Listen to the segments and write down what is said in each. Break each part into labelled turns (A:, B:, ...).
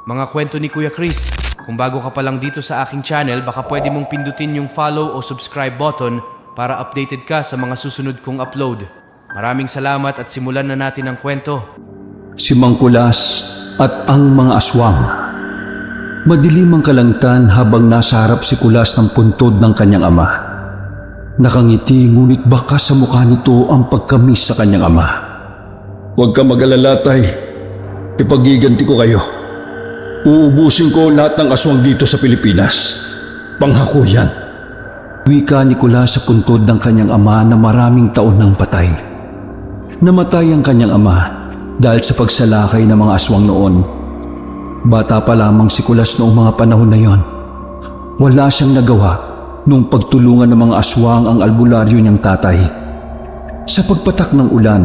A: mga kwento ni Kuya Chris. Kung bago ka pa lang dito sa aking channel, baka pwede mong pindutin yung follow o subscribe button para updated ka sa mga susunod kong upload. Maraming salamat at simulan na natin ang kwento.
B: Si Mang Kulas at ang mga aswang. Madilim ang kalangitan habang nasa harap si Kulas ng puntod ng kanyang ama. Nakangiti ngunit baka sa mukha nito ang pagkamis sa kanyang ama. Huwag ka mag-alala, Tay. Ipagiganti ko kayo. Uubusin ko lahat ng aswang dito sa Pilipinas. Pangako yan. Wika ni Kulas sa puntod ng kanyang ama na maraming taon nang patay. Namatay ang kanyang ama dahil sa pagsalakay ng mga aswang noon. Bata pa lamang si Kulas noong mga panahon na yon. Wala siyang nagawa nung pagtulungan ng mga aswang ang albularyo niyang tatay. Sa pagpatak ng ulan,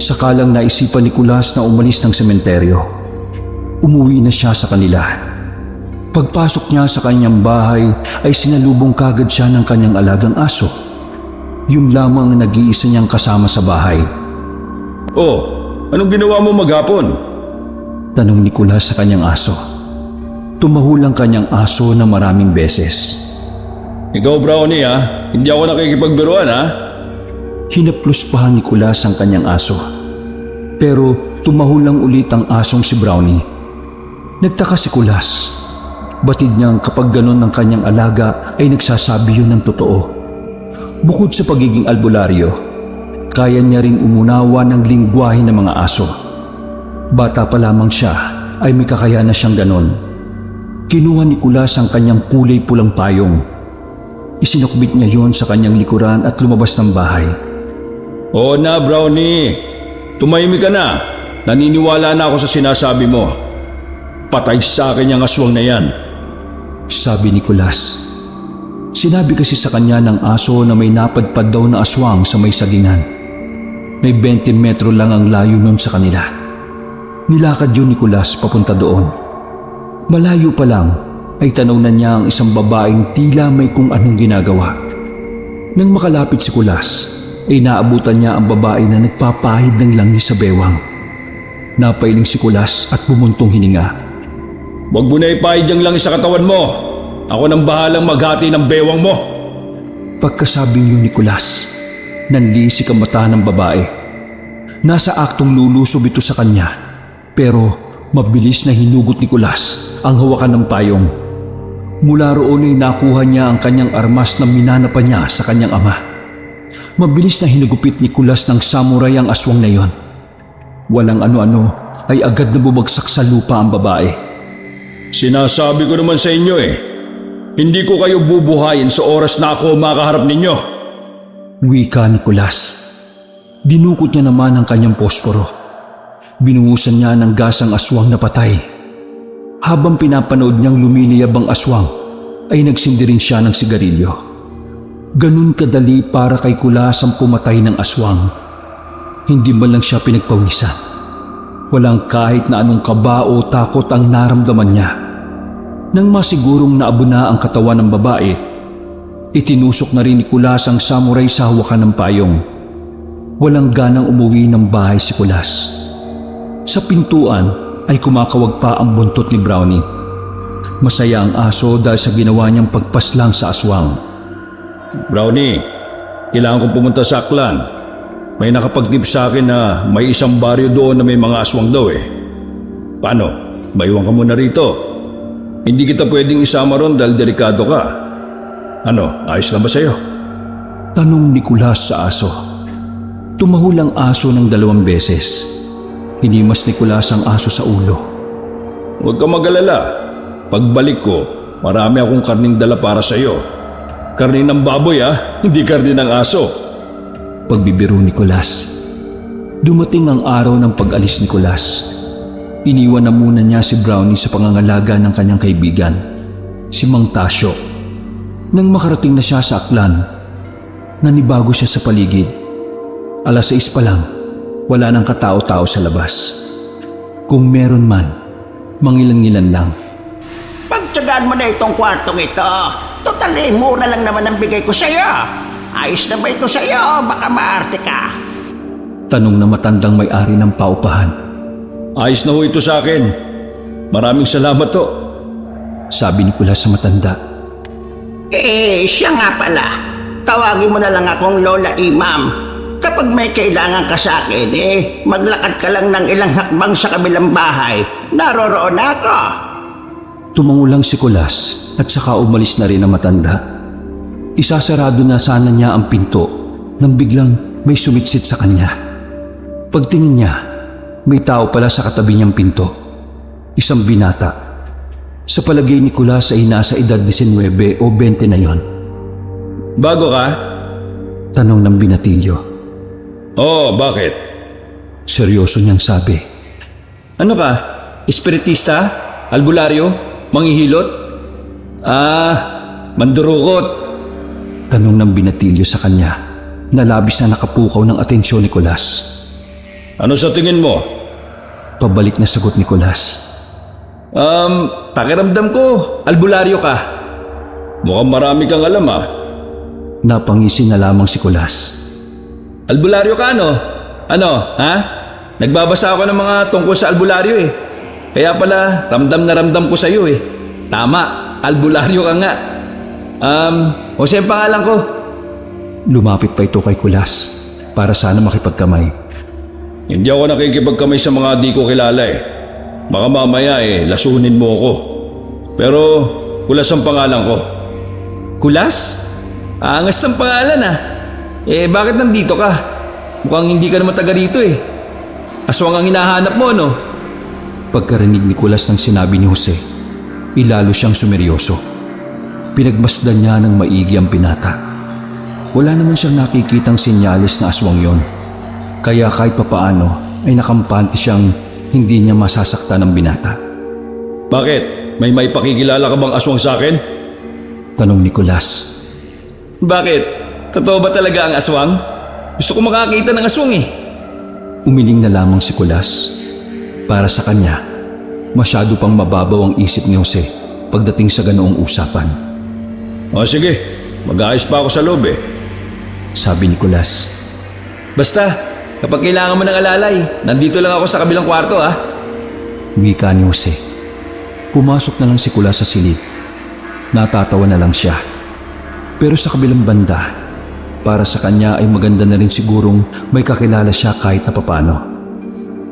B: sakalang naisipan ni Kulas na umalis ng sementeryo. Umuwi na siya sa kanila. Pagpasok niya sa kanyang bahay ay sinalubong kagad siya ng kanyang alagang aso. Yun lamang ang nag-iisa niyang kasama sa bahay. "Oh, anong ginawa mo maghapon?" tanong ni Kulas sa kanyang aso. Tumahol ang kanyang aso na maraming beses. "Ikaw, Brownie, hindi ako nakikipagbiruan, ha?" Hinapluspahan ni Kulas ang kanyang aso. Pero tumahol lang ulit ang asong si Brownie. Nagtaka si Kulas. Batid niyang kapag ganon ng kanyang alaga ay nagsasabi yun ng totoo. Bukod sa pagiging albularyo, kaya niya rin umunawa ng lingwahe ng mga aso. Bata pa lamang siya ay may kakayanan siyang ganon. Kinuha ni Kulas ang kanyang kulay pulang payong. Isinukbit niya yon sa kanyang likuran at lumabas ng bahay. "Oo na, Brownie. Tumahimik ka na. Naniniwala na ako sa sinasabi mo. Patay sa akin yung aswang na yan," sabi ni Kulas. Sinabi kasi sa kanya ng aso na may napadpad daw na aswang sa may sagingan. May 20 metro lang ang layo nun sa kanila. Nilakad yun ni Kulas papunta doon. Malayo pa lang ay tanaw na niya ang isang babaeng tila may kung anong ginagawa. Nang makalapit si Kulas, ay naabutan niya ang babae na nagpapahid ng langis sa bewang. Napailing si Kulas at bumuntong hininga. "Huwag mo na ipahid yung langis sa katawan mo. Ako nang bahalang maghati ng bewang mo." Pagkasabing yun ni Kulas, nanlisik ang mata ng babae. Nasa aktong lulusob ito sa kanya, pero mabilis na hinugot ni Kulas ang hawakan ng payong. Mula roon ay nakuha niya ang kanyang armas na minana pa niya sa kanyang ama. Mabilis na hinugupit ni Kulas ng samurai ang aswang na yon. Walang ano-ano ay agad na bumagsak sa lupa ang babae. "Sinasabi ko naman sa inyo hindi ko kayo bubuhayin sa oras na ako makaharap ninyo," wika ni Kulas. Dinukot niya naman ang kanyang posporo. Binuhusan niya ng gas ang aswang na patay. Habang pinapanood niyang lumiliyab ang aswang, ay nagsindi rin siya ng sigarilyo. Ganun kadali para kay Kulas ang pumatay ng aswang. Hindi man lang siya pinagpawisan. Walang kahit na anong kaba o takot ang naramdaman niya. Nang masigurong naabo na ang katawan ng babae, itinusok na rin ni Kulas ang samurai sa hawakan ng payong. Walang ganang umuwi ng bahay si Kulas. Sa pintuan ay kumakawag pa ang buntot ni Brownie. Masaya ang aso dahil sa ginawa niyang pagpaslang sa aswang. "Brownie, kailangan kong pumunta sa Aklan. May nakapag-tip sa akin na may isang baryo doon na may mga aswang daw Paano? Maiwan ka muna rito. Hindi kita pwedeng isama ron dahil delikado ka. Ano, ayos lang ba sa'yo?" tanong ni Kulas sa aso. Tumahol ang aso ng 2 beses. Hinimas ni Kulas ang aso sa ulo. "Huwag ka mag-alala. Pagbalik ko, marami akong karning dala para sa'yo. Karni ng baboy hindi karni ng aso," pagbibiro ni Kulas. Dumating ang araw ng pag-alis ni Kulas. Iniwan na muna niya si Brownie sa pangangalaga ng kanyang kaibigan, si Mang Tasyo. Nang makarating na siya sa Aklan, nanibago siya sa paligid. 6:00 pa lang, wala nang katao-tao sa labas. Kung meron man, mangilan-ngilan lang.
C: "Pagtsagaan mo na itong kwartong ito. Totally, mura lang naman ang bigay ko sa'yo. Ayos na ba ito sa'yo? Baka maarte ka."
B: Tanong na matandang may-ari ng paupahan. "Ayos na ho ito sa akin. Maraming salamat to. Sabi ni Kulas sa matanda.
C: Siya nga pala. Tawagin mo na lang akong Lola Imam. Kapag may kailangan ka sa akin, maglakad ka lang ng ilang hakbang sa kabilang bahay. Naroroon ako.
B: Tumango lang si Kulas at saka umalis na rin ang matanda. Isasarado na sana niya ang pinto nang biglang may sumitsit sa kanya. Pagtingin niya, may tao pala sa katabi niyang pinto. Isang binata. Sa palagay ni Kulas ay nasa edad 19 o 20 na yon.
D: Bago ka?
B: Tanong ng binatilyo.
D: Oo, bakit?
B: Seryoso niyang sabi.
D: Ano ka? Espiritista? Albularyo? Manghihilot? Mandurukot?
B: Tanong ng binatilyo sa kanya na labis na nakapukaw ng atensyon ni Kulas.
D: Ano sa tingin mo?
B: Pabalik na sagot ni Kulas.
D: Pakiramdam ko, albularyo ka. Mukhang marami kang alam
B: Napangisi na lamang si Kulas.
D: Albularyo ka Ano, ha? Nagbabasa ako ng mga tungkol sa albularyo Kaya pala, ramdam na ramdam ko sa'yo Tama, albularyo ka nga. Jose ang pangalan ko.
B: Lumapit pa ito kay Kulas para sana makipagkamay.
D: Hindi ako nakikipagkamay sa mga di ko kilala Baka mamaya lasunin mo ako. Pero, Kulas ang pangalan ko. Kulas? Angas ng pangalan bakit nandito ka? Mukhang hindi ka naman taga rito Aswang ang hinahanap mo, no?
B: Pagkarinig ni Kulas ng sinabi ni Jose, ilalo siyang sumeryoso. Pinagmasdan niya ng maigi ang binata. Wala naman siyang nakikitang sinyalis na aswang yon. Kaya kahit papaano ay nakampante siyang hindi niya masasaktan ng binata.
D: Bakit? May pakikilala ka bang aswang sa akin?
B: Tanong ni Kulas.
D: Bakit? Totoo ba talaga ang aswang? Gusto ko makakita ng aswang
B: Umiling na lamang si Kulas. Para sa kanya, masyado pang mababaw ang isip ni Jose pagdating sa ganoong usapan.
D: Sige, mag-aayos pa ako sa loob
B: Sabi ni Kulas.
D: Basta, kapag kailangan mo ng alalay, nandito lang ako sa kabilang kwarto
B: Wika ni Jose. Pumasok na lang si Kulas sa silid. Natatawa na lang siya. Pero sa kabilang banda, para sa kanya ay maganda na rin sigurong may kakilala siya kahit na papano.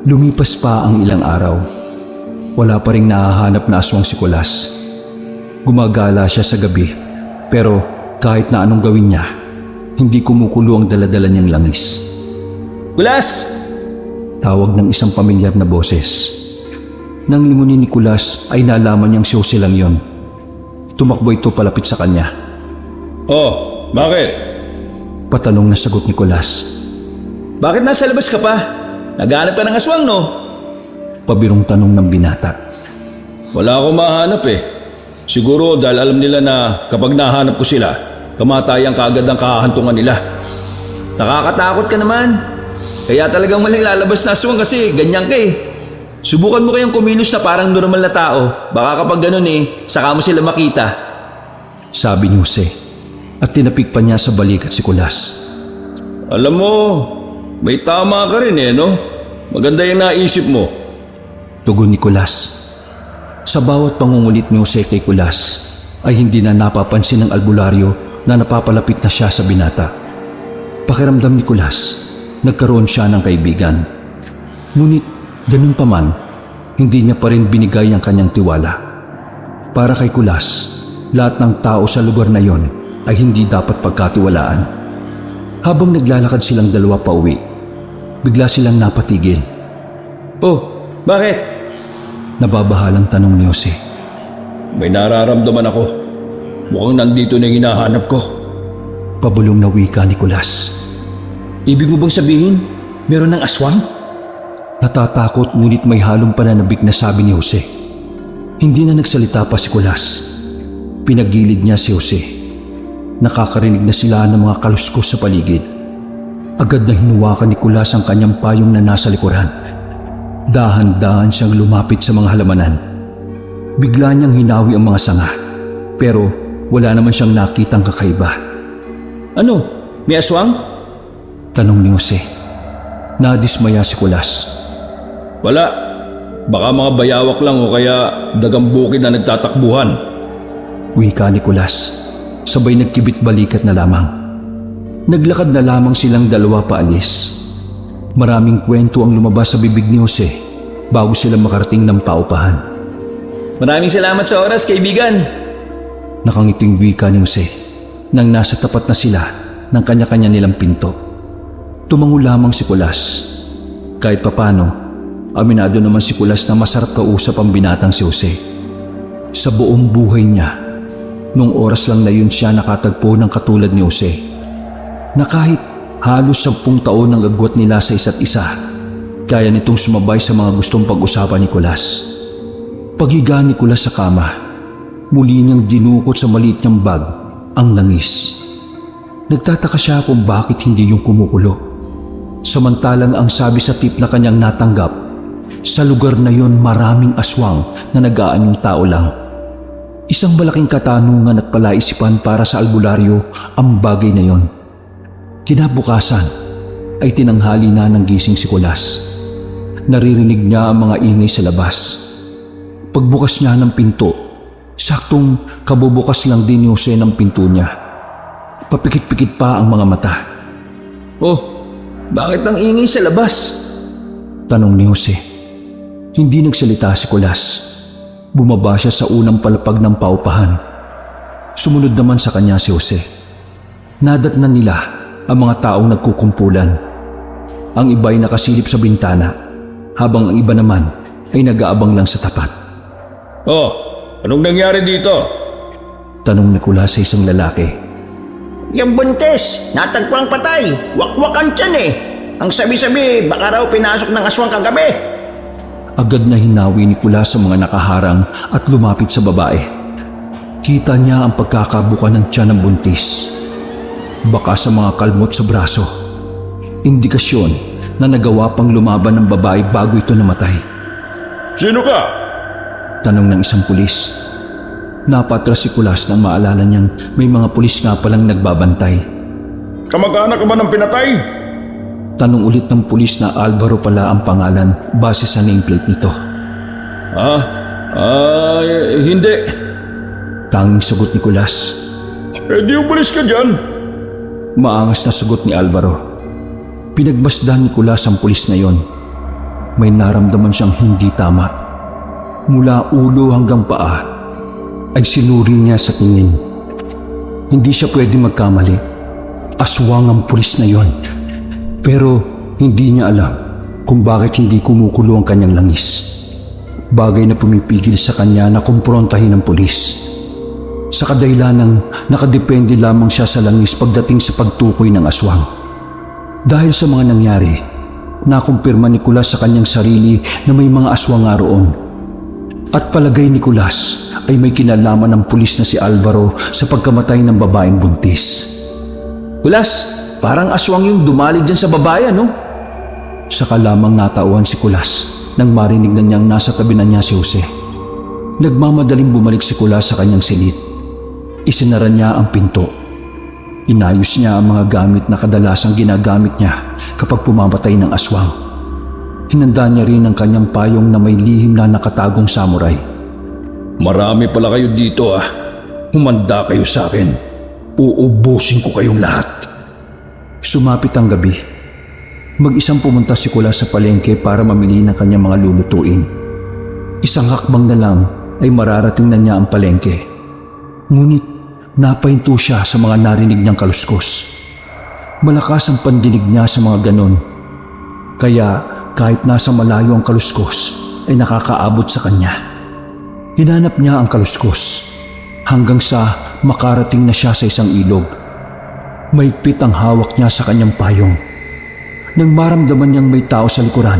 B: Lumipas pa ang ilang araw. Wala pa rin nahahanap na aswang si Kulas. Gumagala siya sa gabi, pero kahit na anong gawin niya, hindi kumukulo ang daladala niyang langis.
D: Kulas!
B: Tawag ng isang pamilyar na boses. Nang limunin ni Kulas ay nalaman niyang si Jose lang yon. Tumakbo ito palapit sa kanya.
D: Bakit?
B: Patanong na sagot ni Kulas.
D: Bakit nasa labas ka pa? Naghahanap ka ng aswang, no?
B: Pabirong tanong ng binata.
D: Wala akong mahanap Siguro dahil alam nila na kapag nahanap ko sila, kamatayan kaagad ang kahahantungan nila. Nakakatakot ka naman. Kaya talagang maling lalabas na aswang kasi ganyan ka Subukan mo kayang kumilos na parang normal na tao. Baka kapag ganun saka mo sila makita.
B: Sabi ni Jose at tinapik pa niya sa balikat si Kulas.
D: Alam mo, may tama ka rin no? Maganda yung naisip mo.
B: Tugon ni Kulas. Sa bawat pangungulit ni Jose kay Kulas ay hindi na napapansin ng albularyo na napapalapit na siya sa binata. Pakiramdam ni Kulas, nagkaroon siya ng kaibigan. Ngunit ganun pa man, hindi niya pa rin binigay ang kanyang tiwala. Para kay Kulas, lahat ng tao sa lugar na yon ay hindi dapat pagkatiwalaan. Habang naglalakad silang dalawa pauwi, bigla silang napatigil.
D: Bakit?
B: Nababahalang tanong ni Jose.
D: May nararamdaman ako. Mukhang nandito na yung hinahanap ko.
B: Pabulong na wika ni Kulas.
D: Ibig mo bang sabihin, meron ng aswang?
B: Natatakot ngunit may halong pananabik na sabi ni Jose. Hindi na nagsalita pa si Kulas. Pinagilid niya si Jose. Nakakarinig na sila ng mga kaluskos sa paligid. Agad na hinuwakan ni Kulas ang kanyang payong na nasa likuran. Dahan-dahan siyang lumapit sa mga halamanan. Bigla niyang hinawi ang mga sanga, pero wala naman siyang nakitang kakaiba.
D: Ano? May aswang?
B: Tanong ni Jose. Nadismaya si Kulas.
D: Wala. Baka mga bayawak lang o kaya dagang bukid na nagtatakbuhan.
B: Wika ni Kulas, sabay nagkibit balikat na lamang. Naglakad na lamang silang dalawa paalis. Maraming kwento ang lumabas sa bibig ni Jose bago sila makarating ng paupahan.
D: Maraming salamat sa oras, kaibigan.
B: Nakangiting wika ni Jose nang nasa tapat na sila ng kanya-kanya nilang pinto. Tumango lamang si Kulas. Kahit papano, aminado naman si Kulas na masarap kausap ang binatang si Jose. Sa buong buhay niya, nung oras lang na yun siya nakatagpo ng katulad ni Jose, na kahit halos 10 taon ang agwat nila sa isa't isa, kaya nitong sumabay sa mga gustong pag-usapan ni Kulas. Paghiga ni Kulas sa kama, muli niyang dinukot sa maliit niyang bag ang langis. Nagtataka siya kung bakit hindi yung kumukulo. Samantalang ang sabi sa tip na kanyang natanggap, sa lugar na yon maraming aswang na nag-aanyong tao lang. Isang malaking katanungan at palaisipan para sa albularyo ang bagay na yon. Kinabukasan ay tinanghali na ng gising si Kulas. Naririnig niya ang mga ingay sa labas. Pagbukas niya ng pinto, saktong kabubukas lang din ni Jose ng pinto niya. Papikit-pikit pa ang mga mata.
D: Oh, bakit ang ingay sa labas?
B: Tanong ni Jose. Hindi nagsalita si Kulas. Bumaba siya sa unang palapag ng paupahan. Sumunod naman sa kanya si Jose. Nadatnan nila ang mga taong nagkukumpulan. Ang iba ay nakasilip sa bintana, habang ang iba naman ay nag-aabang lang sa tapat.
D: Oh, anong nangyari dito?
B: Tanong ni Kulas sa isang lalaki.
C: Yung buntis, natagpuang patay. Wakwakan tiyan eh. Ang sabi-sabi, baka raw pinasok ng aswang kagabi.
B: Agad na hinawi ni Kulas sa mga nakaharang at lumapit sa babae. Kita niya ang pagkakabuka ng tiyan ng buntis. Baka sa mga kalmot sa braso. Indikasyon na nagawa pang lumaban ng babae bago ito namatay.
D: Sino ka?
B: Tanong ng isang pulis. Napatras si Kulas nang maalala niyang may mga pulis nga palang nagbabantay.
D: Kamag-anak ka ba ng pinatay?
B: Tanong ulit ng pulis na Alvaro pala ang pangalan base sa nameplate nito.
D: Hindi.
B: Tanging sagot ni Kulas.
D: Di umalis ka dyan.
B: Maangas na sagot ni Alvaro. Pinagmasdan ni Kulas ang pulis na yon. May naramdaman siyang hindi tama. Mula ulo hanggang paa ay sinuri niya sa tingin. Hindi siya pwede magkamali. Aswang ang pulis na yon. Pero hindi niya alam kung bakit hindi kumukulo ang kanyang langis. Bagay na pumipigil sa kanya na kumprontahin ng pulis. Sa kadahilanang nakadepende lamang siya sa langis pagdating sa pagtukoy ng aswang. Dahil sa mga nangyari, nakumpirma ni Kulas sa kanyang sarili na may mga aswang nga roon. At palagay ni Kulas ay may kinalaman ng pulis na si Alvaro sa pagkamatay ng babaeng buntis.
D: Kulas, parang aswang yung dumali dyan sa babae, no?
B: Saka lamang natauhan si Kulas nang marinig na niyang nasa tabi na niya si Jose. Nagmamadaling bumalik si Kulas sa kanyang silid. Isinara niya ang pinto. Inayos niya ang mga gamit na kadalasang ginagamit niya kapag pumamatay ng aswang. Hinanda niya rin ang kanyang payong na may lihim na nakatagong samurai.
D: Marami pala kayo dito ah. Humanda kayo sa akin. Uubusin ko kayong lahat.
B: Sumapit ang gabi. Mag-isang pumunta si Kulas sa palengke para mamili ng kanyang mga lulutuin. Isang hakbang na lang ay mararating na niya ang palengke. Ngunit napahinto siya sa mga narinig niyang kaluskos. Malakas ang pandinig niya sa mga ganon. Kaya kahit nasa malayo ang kaluskos ay nakakaabot sa kanya. Hinanap niya ang kaluskos hanggang sa makarating na siya sa isang ilog. Mahigpit ang hawak niya sa kanyang payong. Nang maramdaman niyang may tao sa likuran,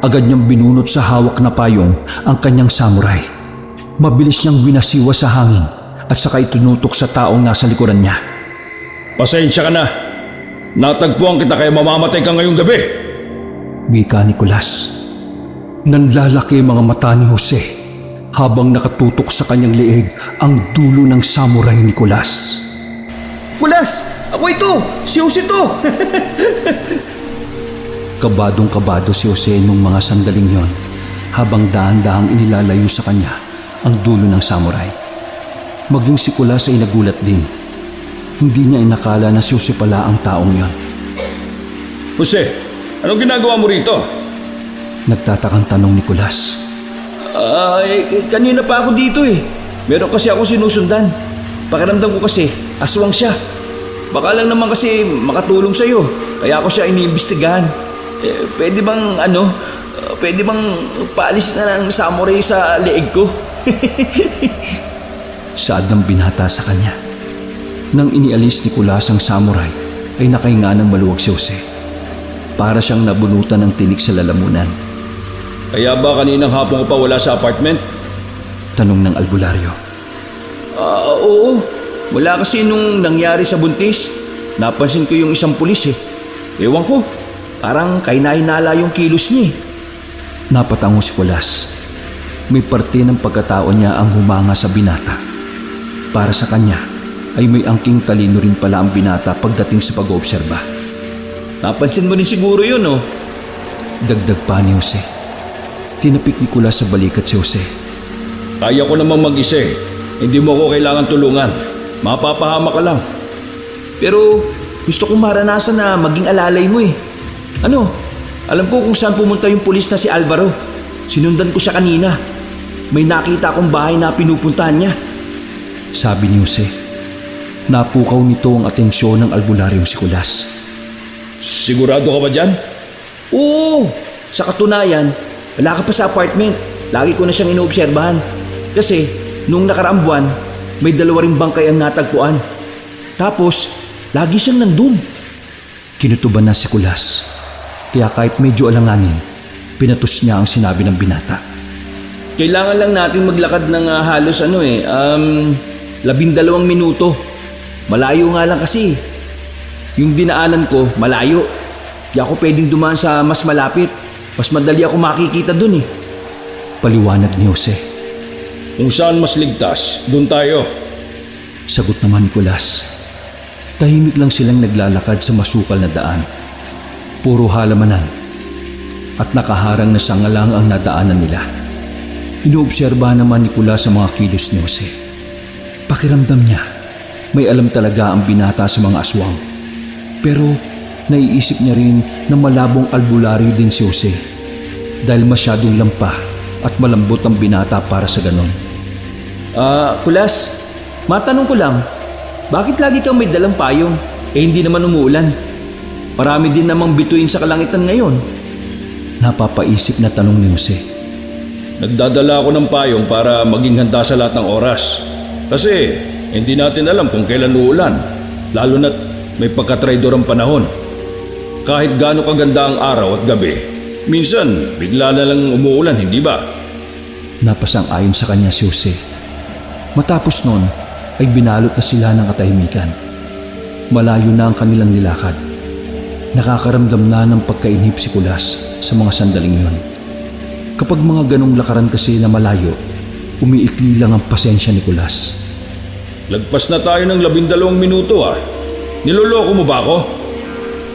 B: agad niyang binunot sa hawak na payong ang kanyang samurai. Mabilis niyang winasiwa sa hangin at saka itunutok sa taong nasa likuran niya.
D: Pasensya ka na. Natagpuan kita kaya mamamatay ka ngayong gabi.
B: Wika ni Kulas. Nanlalaki ang mga mata ni Jose habang nakatutok sa kanyang leeg ang dulo ng samurai ni Kulas.
D: Kulas, ako ito. Si Jose to.
B: Kabadong-kabado si Jose nung mga sandaling yon habang dahan-dahang inilalayo sa kanya ang dulo ng samurai. Maging si Kulas ay nagulat din. Hindi niya inakala na si Jose pala ang taong yon.
D: Jose, anong ginagawa mo rito?
B: Nagtatakang tanong ni Kulas.
D: Kanina pa ako dito eh. Meron kasi akong sinusundan. Pakiramdam ko kasi, aswang siya. Baka lang naman kasi makatulong sa'yo. Kaya ako siya iniimbestigahan. Pwede bang paalis na ng samurai sa leeg ko?
B: Saad ng binata sa kanya. Nang inialis ni Kulas ang samurai, ay nakahinga ng maluwag si Jose. Para siyang nabunutan ng tinik sa lalamunan.
D: Kaya ba kaninang hapon ko pa wala sa apartment?
B: Tanong ng albularyo.
D: Oo. Wala kasi nung nangyari sa buntis. Napansin ko yung isang pulis eh. Ewan ko, parang kahinala yung kilos niya eh.
B: Napatango si Kulas. May parte ng pagkatao niya ang humanga sa binata. Para sa kanya, ay may angking talino rin pala ang binata pagdating sa pag-oobserba.
D: Napansin mo rin siguro yun, oh.
B: Dagdag pa ni Jose. Tinapik ni Kulas sa balikat si Jose.
D: Kaya ko namang mag-isa eh. Hindi mo ako kailangan tulungan. Mapapahama ka lang. Pero gusto kong maranasan na maging alalay mo eh. Ano? Alam ko kung saan pumunta yung pulis na si Alvaro. Sinundan ko siya kanina. May nakita akong bahay na pinupuntahan niya.
B: Sabi ni Jose. Napukaw nito ang atensyon ng albularyong si Kulas.
D: Sigurado ka ba dyan? Oo. Sa katunayan, wala ka pa sa apartment. Lagi ko na siyang inoobserbahan. Kasi nung nakaraang buwan, may 2 ring bangkay ang natagpuan. Tapos, lagi siyang nandun.
B: Kinutuban na si Kulas. Kaya kahit medyo alanganin, pinatus niya ang sinabi ng binata.
D: Kailangan lang natin maglakad ng halos 12 minuto. Malayo nga lang kasi. Yung dinaanan ko, malayo. Di ako pwedeng dumaan sa mas malapit. Mas madali ako makikita dun eh.
B: Paliwanag ni Jose.
D: Kung saan mas ligtas, dun tayo.
B: Sagot naman ni Kulas. Tahimik lang silang naglalakad sa masukal na daan. Puro halamanan. At nakaharang na sangalang ang nadaanan nila. Inoobserbahan naman ni Kulas sa mga kilos ni Jose. Pakiramdam niya, may alam talaga ang binata sa mga aswang. Pero naiisip niya rin na malabong albularyo din si Jose. Dahil masyadong lampa at malambot ang binata para sa ganon.
D: Kulas, matanong ko lang, bakit lagi kang may dalang payong? Hindi naman umuulan. Marami din namang bituin sa kalangitan ngayon.
B: Napapaisip na tanong ni Jose.
D: Nagdadala ako ng payong para maging handa sa lahat ng oras. Kasi hindi natin alam kung kailan uulan. Lalo na't may pagkatraidor ang panahon. Kahit gaano kaganda ang araw at gabi, minsan bigla na lang umuulan, hindi ba?
B: Napasang-ayon sa kanya si Jose. Matapos nun, ay binalot na sila ng katahimikan. Malayo na ang kanilang nilakad. Nakakaramdam na ng pagkainhip si Kulas sa mga sandaling yon. Kapag mga ganong lakaran kasi na malayo, umiikli lang ang pasensya ni Kulas.
D: Lagpas na tayo ng 12 minuto ah. Niloloko mo ba ako?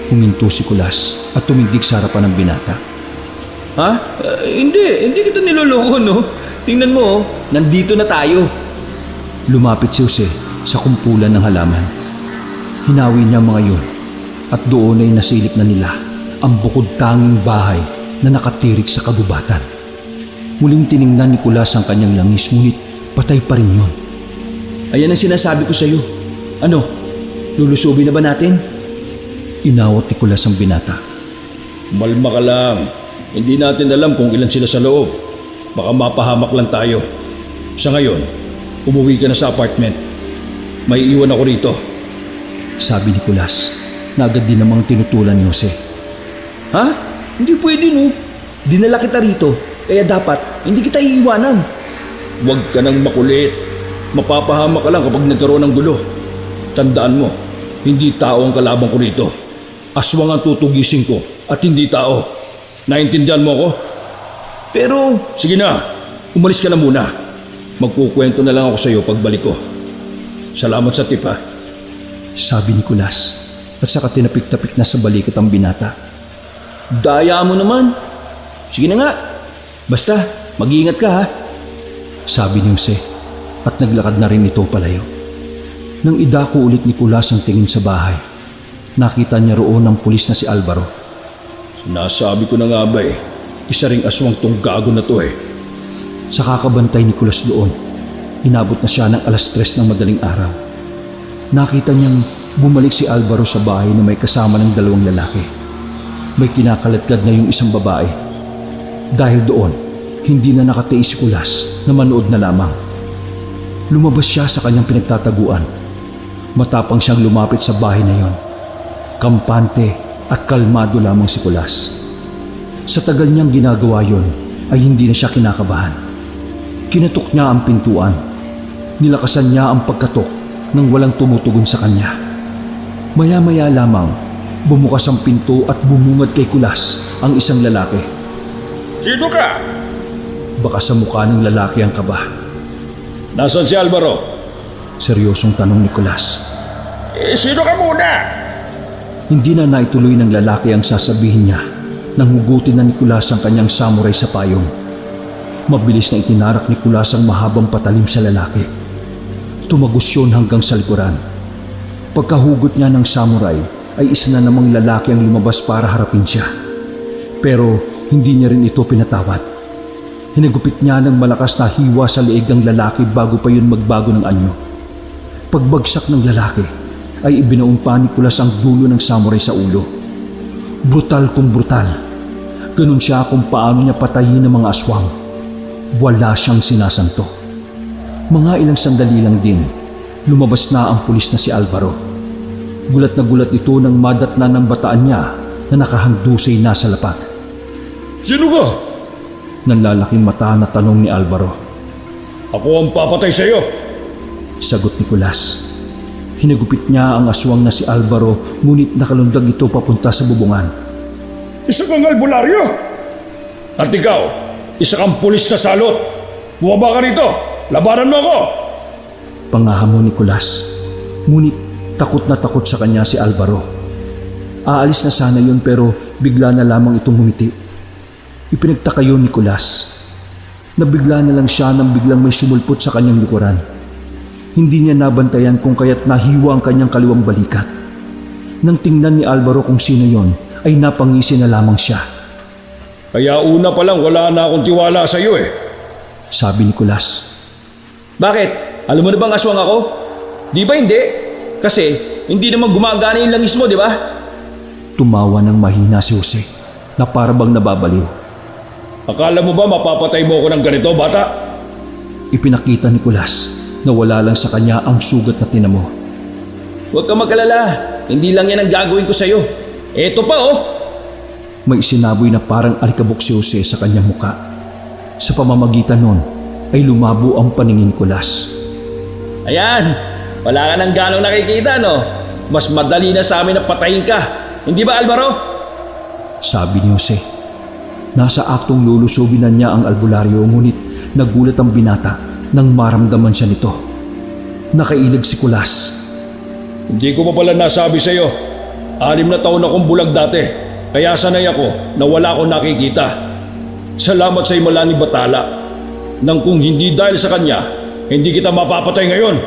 B: Huminto si Kulas at tumindig sa harapan ng binata.
D: Ha? Hindi kita niloloko, no? Tingnan mo, oh, nandito na tayo.
B: Lumapit si Jose sa kumpulan ng halaman. Hinawi niya mga yun at doon ay nasilip na nila ang bukod tanging bahay na nakatirik sa kagubatan. Muling tiningnan ni Kulas ang kanyang langis ngunit patay pa rin yun.
D: Ayan ang sinasabi ko sa'yo. Ano? Lulusobin na ba natin?
B: Inawat ni Kulas ang binata.
D: Malma ka lang. Hindi natin alam kung ilan sila sa loob. Baka mapahamak lang tayo. Sa ngayon, umuwi ka na sa apartment. May iwan ako rito.
B: Sabi ni Kulas na agad din namang tinutulan ni Jose.
D: Ha? Hindi pwede, no? Dinala kita rito. Kaya dapat hindi kita iiwanan. Huwag ka nang makulit. Mapapahamak ka lang kapag nagkaroon ng gulo. Tandaan mo, hindi tao ang kalaban ko rito. Aswang ang tutugisin ko at hindi tao. Naintindihan mo ako? Pero, sige na, umalis ka na muna. Magkukwento na lang ako sa iyo pagbalik ko. Salamat sa tip ha.
B: Sabi ni Kulas at saka tinapik-tapik na sa balikat ang binata.
D: Daya mo naman. Sige na nga, Basta, mag-iingat ka ha.
B: Sabi ni Jose at naglakad na rin ito palayo. Nang idako ulit ni Kulas ang tingin sa bahay, nakita niya roon ang pulis na si Alvaro.
D: Sinasabi ko na nga ba isa ring aswang tong gago na to
B: Sa kakabantay ni Kulas doon, inabot na siya ng 3:00 ng madaling araw. Nakita niyang bumalik si Alvaro sa bahay na may kasama ng 2 lalaki. May kinakaladkad na yung isang babae. Dahil doon, hindi na nakatiis si Kulas na manood na lamang. Lumabas siya sa kanyang pinagtataguan. Matapang siyang lumapit sa bahay na yon. Kampante at kalmado lamang si Kulas. Sa tagal niyang ginagawa yon, ay hindi na siya kinakabahan. Kinatok niya ang pintuan. Nilakasan niya ang pagkatok nang walang tumutugon sa kanya. Maya-maya lamang, bumukas ang pinto at bumungad kay Kulas ang isang lalaki.
D: Sino ka?
B: Baka sa mukha ng lalaki ang kaba.
D: Nasaan si Alvaro?
B: Seryosong tanong ni Kulas.
D: Sino ka muna?
B: Hindi na naituloy ng lalaki ang sasabihin niya nang hugutin na ni Kulas ang kanyang samurai sa payong. Mabilis na itinarak ni Kulas ang mahabang patalim sa lalaki. Tumagos yun hanggang sa likuran. Pagkahugot niya ng samurai ay isa na namang lalaki ang lumabas para harapin siya. Pero hindi niya rin ito pinatawad. Hinagupit niya ng malakas na hiwa sa leeg ng lalaki bago pa yun magbago ng anyo. Pagbagsak ng lalaki ay ibinaon pa ni Kulas ang dulo ng samurai sa ulo. Brutal kung brutal. Ganun siya kung paano niya patayin ang mga aswang. Wala siyang sinasanto. Mga ilang sandali lang din, lumabas na ang pulis na si Alvaro. Gulat na gulat ito nang madatna ng bataan niya na nakahandusay na sa lapag.
D: Sino ka?
B: Nanlalaking mata na tanong ni Alvaro.
D: Ako ang papatay sa iyo.
B: Sagot ni Kulas. Hinagupit niya ang aswang na si Alvaro ngunit nakalundag ito papunta sa bubungan.
D: Isa kang albularyo. At ikaw, isa kang pulis na salot. Bumaba ka rito. Labanan mo ako.
B: Pangahamon ni Kulas. Ngunit takot na takot sa kanya si Alvaro. Aalis na sana yun pero bigla na lamang itong humiti. Ipinagtaka yun ni Kulas. Nabigla na lang siya nang biglang may sumulpot sa kanyang likuran. Hindi niya nabantayan kung kaya't nahiwa ang kanyang kaliwang balikat. Nang tingnan ni Alvaro kung sino yon, ay napangisi na lamang siya.
D: Kaya una pa lang wala na akong tiwala sa iyo
B: Sabi ni Kulas.
D: Bakit? Alam mo na bang aswang ako? Di ba hindi? Kasi hindi naman gumagana yung langis mo, di ba?
B: Tumawa ng mahina si Jose na para bang nababaliw.
D: Akala mo ba mapapatay mo ako ng ganito, bata?
B: Ipinakita ni Kulas na wala lang sa kanya ang sugat na tinamo.
D: Huwag kang mag-alala. Hindi lang yan ang gagawin ko sa'yo. Eto pa
B: May sinaboy na parang alikabok si Jose sa kanyang muka. Sa pamamagitan nun ay lumabo ang paningin ni Kulas.
D: Ayan, wala ka nang ganong nakikita, no? Mas madali na sa amin na patayin ka. Hindi ba, Alvaro?
B: Sabi ni Jose. Nasa aktong lulusobin na niya ang albularyo ngunit nagulat ang binata nang maramdaman siya nito. Nakailag si Kulas.
D: Hindi ko pa pala nasabi sa'yo. 6 na taon akong bulag dati. Kaya sanay ako na wala akong nakikita. Salamat sa himala ni Batala. Nang kung hindi dahil sa kanya, hindi kita mapapatay ngayon.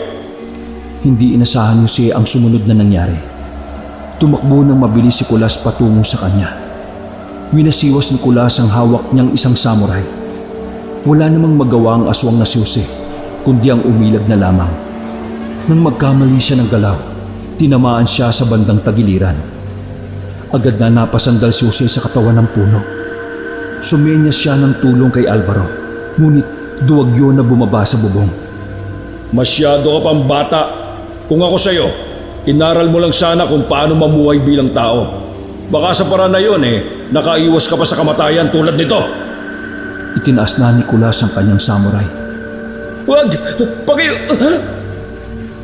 B: Hindi inasahan ni Jose ang sumunod na nangyari. Tumakbo ng mabilis si Kulas patungo sa kanya. Winasiwas ni Kulas ang hawak niyang isang samurai. Wala namang magawa ang aswang na si Jose, kundi ang umilag na lamang. Nang magkamali siya ng galaw, tinamaan siya sa bandang tagiliran. Agad na napasandal si Jose sa katawan ng puno. Sumenyas siya ng tulong kay Alvaro, ngunit duwag yun na bumaba sa bubong.
D: Masyado ka pang bata. Kung ako sa'yo, inaral mo lang sana kung paano mamuhay bilang tao. Baka sa paraan na yun nakaiwas ka pa sa kamatayan tulad nito.
B: Itinaas na ni Kulas ang kanyang samurai.
D: Wag!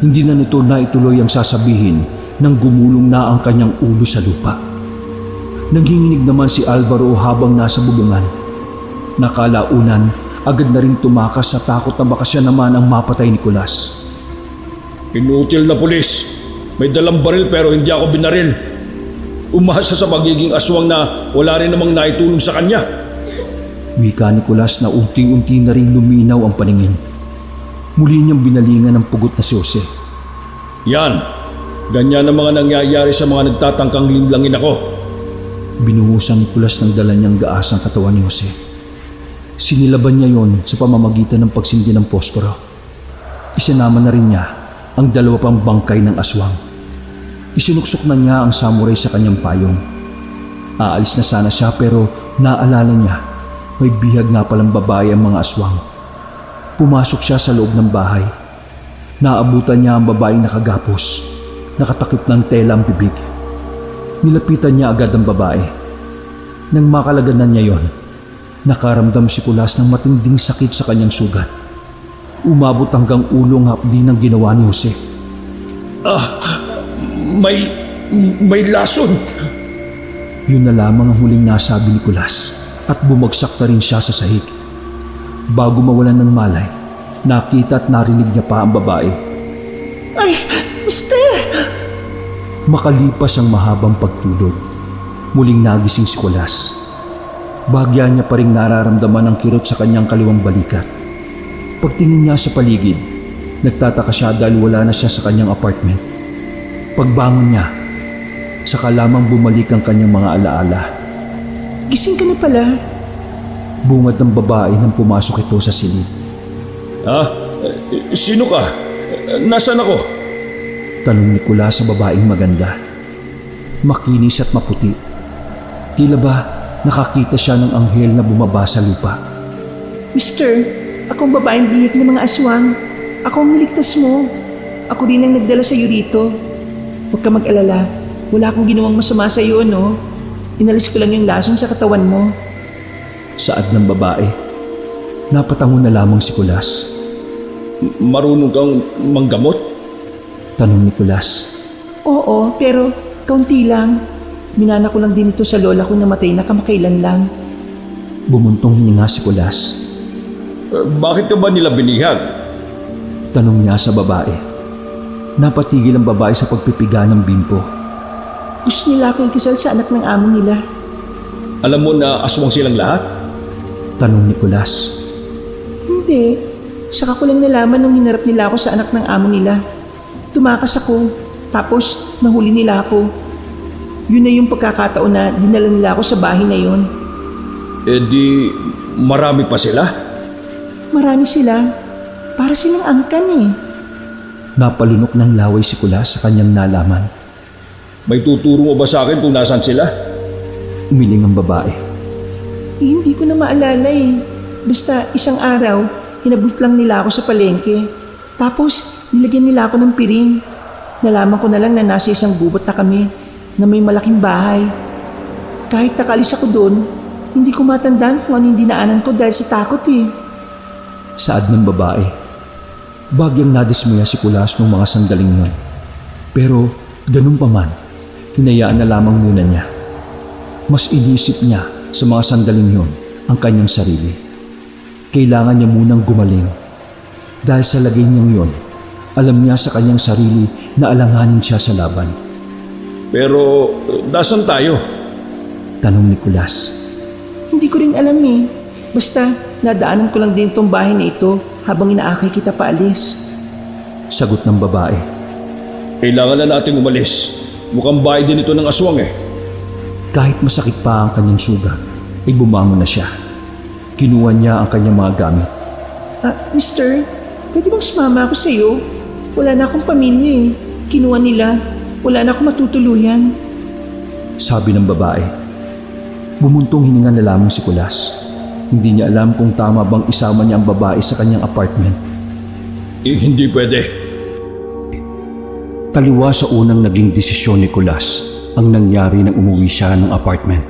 B: Hindi na nito naituloy ang sasabihin nang gumulong na ang kanyang ulo sa lupa. Nanginginig naman si Alvaro habang nasa bubungan. Nakalaunan, agad na rin tumakas sa takot na baka siya naman ang mapatay ni Kulas.
D: Inutil na pulis. May dalang baril pero hindi ako binaril. Umasa sa magiging aswang na wala rin namang naitulong sa kanya.
B: Wika ni Kulas na unti-unti na rin luminaw ang paningin. Muli niyang binalingan ng pugot na si Jose.
D: Yan, ganyan ang mga nangyayari sa mga nagtatangkang linlangin ako.
B: Binuhusan ni Kulas ng dala niyang gaasang katawan ni Jose. Sinilaban niya yon sa pamamagitan ng pagsindi ng posporo. Isinama na rin niya ang 2 pang bangkay ng aswang. Isinuksok na niya ang samurai sa kanyang payong. Aalis na sana siya pero naalala niya may bihag nga palang babae ang mga aswang. Pumasok siya sa loob ng bahay. Naabutan niya ang babaeng nakagapos, nakatakip ng tela ang bibig. Nilapitan niya agad ang babae. Nang makalaganan niya yon, nakaramdam si Kulas ng matinding sakit sa kanyang sugat. Umabot hanggang ulo ang hapdi ng ginawa ni Jose.
D: May lason.
B: Yun na lamang ang huling nasabi ni Kulas at bumagsak na rin siya sa sahig. Bago mawalan ng malay, nakita at narinig niya pa ang babae.
C: Ay, mister!
B: Makalipas ang mahabang pagtulog, muling nagising si Kulas. Bahagya niya pa rin nararamdaman ang kirot sa kanyang kaliwang balikat. Pagtingin niya sa paligid, nagtataka siya dahil wala na siya sa kanyang apartment. Pagbangon niya, saka lamang bumalik ang kanyang mga alaala.
C: Gising ka na pala.
B: Bungad ng babae nang pumasok ito sa silid.
D: Sino ka? Nasaan ako?
B: Tanong ni Kulas sa babaeng maganda. Makinis at maputi. Tila ba nakakita siya ng anghel na bumaba sa lupa.
E: Mister, akong babaeng bihag ng mga aswang. Ako ang niligtas mo. Ako rin ang nagdala sa iyo dito. Huwag ka mag-alala. Wala akong ginawang masama sa iyo, no? Inalis ko lang yung lason sa katawan mo.
B: Saad ng babae. Napatango na lamang si Kulas.
D: Marunong kang manggamot?
B: Tanong ni Kulas.
E: Oo, pero kaunti lang. Minana ko lang din ito sa lola ko na matay na kamakailan lang.
B: Bumuntong hininga si Kulas.
D: Bakit ka ba nila binihag?
B: Tanong niya sa babae. Napatigil ang babae sa pagpipiga ng bimpo.
E: Gusto nila akong ikasal sa anak ng amo nila.
D: Alam mo na aswang silang lahat?
B: Tanong ni Kulas.
E: Hindi. Saka ko lang nalaman nung hinarap nila ako sa anak ng amo nila. Tumakas ako. Tapos nahuli nila ako. Yun na yung pagkakataon na dinala nila ako sa bahay na yun.
D: Di marami pa sila?
E: Marami sila. Para silang angkan eh.
B: Napalunok ng laway si Kulas sa kanyang nalaman.
D: May tuturo mo ba sa akin kung nasaan sila?
B: Umiling ang babae.
E: Hindi ko na maalala eh. Basta isang araw, hinabot lang nila ako sa palengke. Tapos nilagyan nila ako ng piring. Nalaman ko na lang na nasa isang gubot na kami na may malaking bahay. Kahit nakalis ako doon, hindi ko matandaan kung ano yung dinaanan ko dahil sa takot eh.
B: Saad ng babae. Bagyang nadismaya si Kulas nung mga sandaling yun. Pero ganun pa man, hinayaan na lamang muna niya. Mas inisip niya sa mga sandaling yun ang kanyang sarili. Kailangan niya munang gumaling. Dahil sa lagay niyang yun, alam niya sa kanyang sarili na alanganin siya sa laban.
D: Pero dasan tayo?
B: Tanong ni Kulas.
E: Hindi ko rin alam eh. Basta nadaanan ko lang din itong bahay na ito habang inaakay kita paalis.
B: Sagot ng babae.
D: Kailangan na natin umalis. Mukhang bahay din ito ng aswang eh.
B: Kahit masakit pa ang kanyang sugat, ay bumangon na siya. Kinuha niya ang kanyang mga gamit.
E: Mister, pwede bang sumama ako sa iyo? Wala na akong pamilya eh. Kinuha nila. Wala na akong matutuluyan.
B: Sabi ng babae. Bumuntong hininga na lamang si Kulas. Hindi niya alam kung tama bang isama niya ang babae sa kanyang apartment.
D: Hindi pwede.
B: Taliwa sa unang naging desisyon ni Kulas ang nangyari nang umuwi siya ng apartment.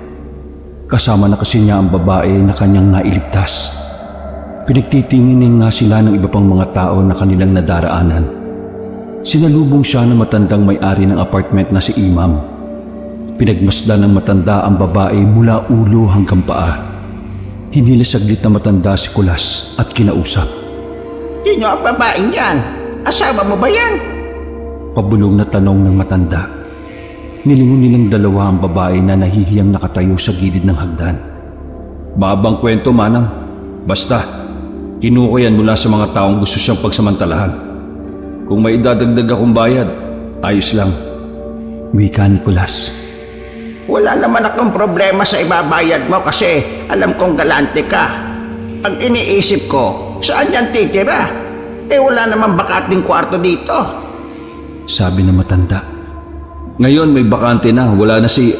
B: Kasama na kasi niya ang babae na kanyang nailigtas. Pinagtitinginin nga sila ng iba pang mga tao na kanilang nadaraanan. Sinalubong siya ng matandang may-ari ng apartment na si Imam. Pinagmasdan ng matanda ang babae mula ulo hanggang paa. Hinilasaglit na matanda si Kulas at kinausap.
C: Sino ang babaeng yan? Asawa mo ba yan?
B: Pabulong na tanong ng matanda. Nilingon nilang dalawa ang babae na nahihiyang nakatayo sa gilid ng hagdan.
D: Mahabang kwento, Manang. Basta, kinuha yan mula sa mga taong gusto siyang pagsamantalahan. Kung may idadagdag akong bayad, ayos lang.
B: Wika ni Kulas.
C: Wala naman akong problema sa ibabayad mo kasi alam kong galante ka. Ang iniisip ko, saan yan titira? Wala naman bakating kwarto dito.
B: Sabi ng matanda.
D: Ngayon may bakante na, wala na si...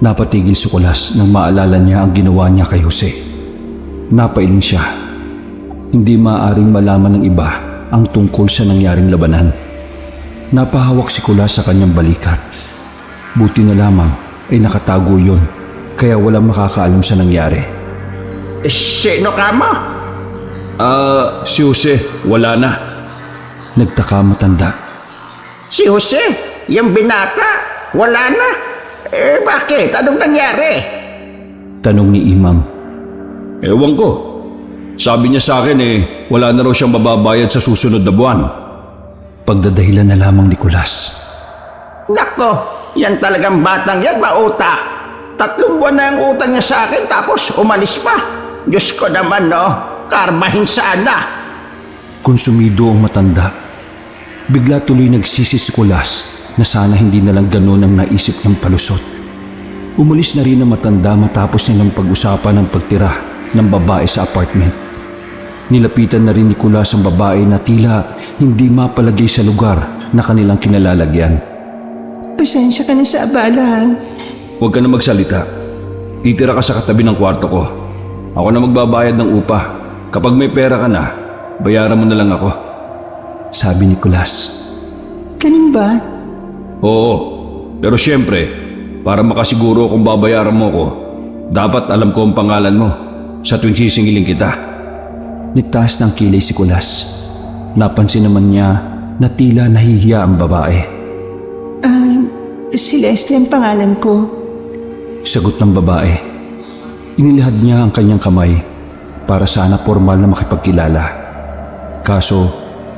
B: Napatigil si Kulas nang maalala niya ang ginawa niya kay Jose. Napailing siya. Hindi maaaring malaman ng iba ang tungkol sa nangyaring labanan. Napahawak si Kulas sa kanyang balikat. Buti na lamang ay nakatago yon, kaya walang makakaalam sa nangyari.
C: Sino ka mo?
D: Si Jose, wala na.
B: Nagtaka matanda.
C: Si Jose? Yung binata? Wala na? Bakit? Anong nangyari?
B: Tanong ni Imam.
D: Ewan ko. Sabi niya sa akin wala na raw siyang mababayad sa susunod na buwan.
B: Pagdadahilan na lamang ni Kulas.
C: Nako, yan talagang batang yan, mautak. 3 buwan na ang utang niya sa akin tapos umalis pa. Diyos ko naman, no? Karmahin sana.
B: Konsumido ang matanda. Bigla tuloy nagsisi si Kulas na sana hindi na lang gano'n ang naisip niyang palusot. Umalis na rin ang matanda matapos nilang pag-usapan ng pagtira ng babae sa apartment. Nilapitan na rin ni Kulas ang babae na tila hindi mapalagay sa lugar na kanilang kinalalagyan.
E: Pasensya ka na sa abala.
D: Huwag ka na magsalita. Titira ka sa katabi ng kwarto ko. Ako na magbabayad ng upa. Kapag may pera ka na, bayaran mo na lang ako.
B: Sabi ni Kulas.
E: Ganun ba?
D: Oo, pero siyempre, para makasiguro kung babayaran mo ko, dapat alam ko ang pangalan mo sa tuwing sisingiling kita.
B: Nagtaas ng kilay si Kulas. Napansin naman niya na tila nahihiya ang babae.
E: Celeste ang pangalan ko.
B: Sagot ng babae. Inilihad niya ang kanyang kamay para sana formal na makipagkilala. Kaso,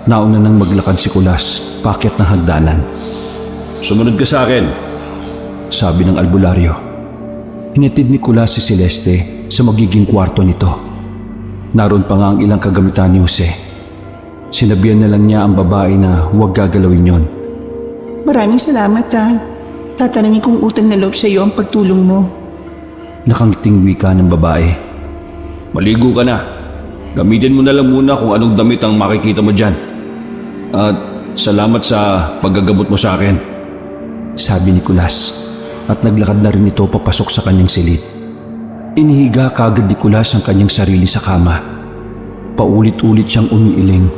B: nauna nang maglakad si Kulas paakyat ng hagdanan.
D: Sumunod ka sa akin.
B: Sabi ng albularyo. Hinatid ni Kulas si Celeste sa magiging kwarto nito. Naroon pa nga ang ilang kagamitan ni Jose. Sinabihan na lang niya ang babae na huwag gagalawin yon.
E: Maraming salamat ha. Tatanungin kong utang na loob sa iyo ang pagtulong mo.
B: Nakangiting wika ng babae.
D: Maligo ka na. Gamitin mo na lang muna kung anong damit ang makikita mo dyan. At salamat sa paggagamot mo sa akin.
B: Sabi ni Kulas at naglakad na rin ito papasok sa kanyang silid. Inihiga kagad ni Kulas ang kanyang sarili sa kama. Paulit-ulit siyang umiiling.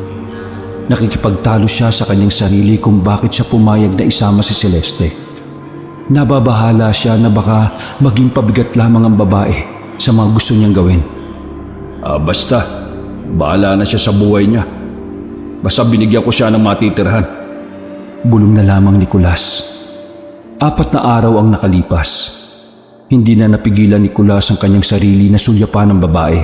B: Nakikipagtalo siya sa kanyang sarili kung bakit siya pumayag na isama si Celeste. Nababahala siya na baka maging pabigat lamang ang babae sa mga gusto niyang gawin.
D: Basta, bahala na siya sa buhay niya. Basta binigyan ko siya ng matitirhan.
B: Bulong na lamang ni Kulas. 4 na araw ang nakalipas. Hindi na napigilan ni Kulas ang kanyang sarili na sulyapan ng babae.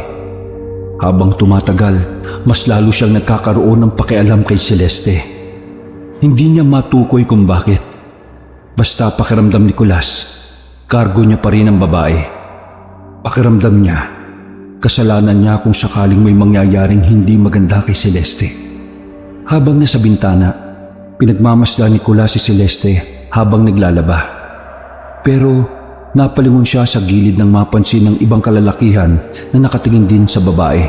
B: Habang tumatagal, mas lalo siyang nagkakaroon ng pakialam kay Celeste. Hindi niya matukoy kung bakit. Basta pakiramdam ni Kulas, kargo niya pa rin ang babae. Pakiramdam niya, kasalanan niya kung sakaling may mangyayaring hindi maganda kay Celeste. Habang nasa bintana, pinagmamasdan ni Kulas si Celeste habang naglalaba. Pero napalingon siya sa gilid nang mapansin ng ibang kalalakihan na nakatingin din sa babae.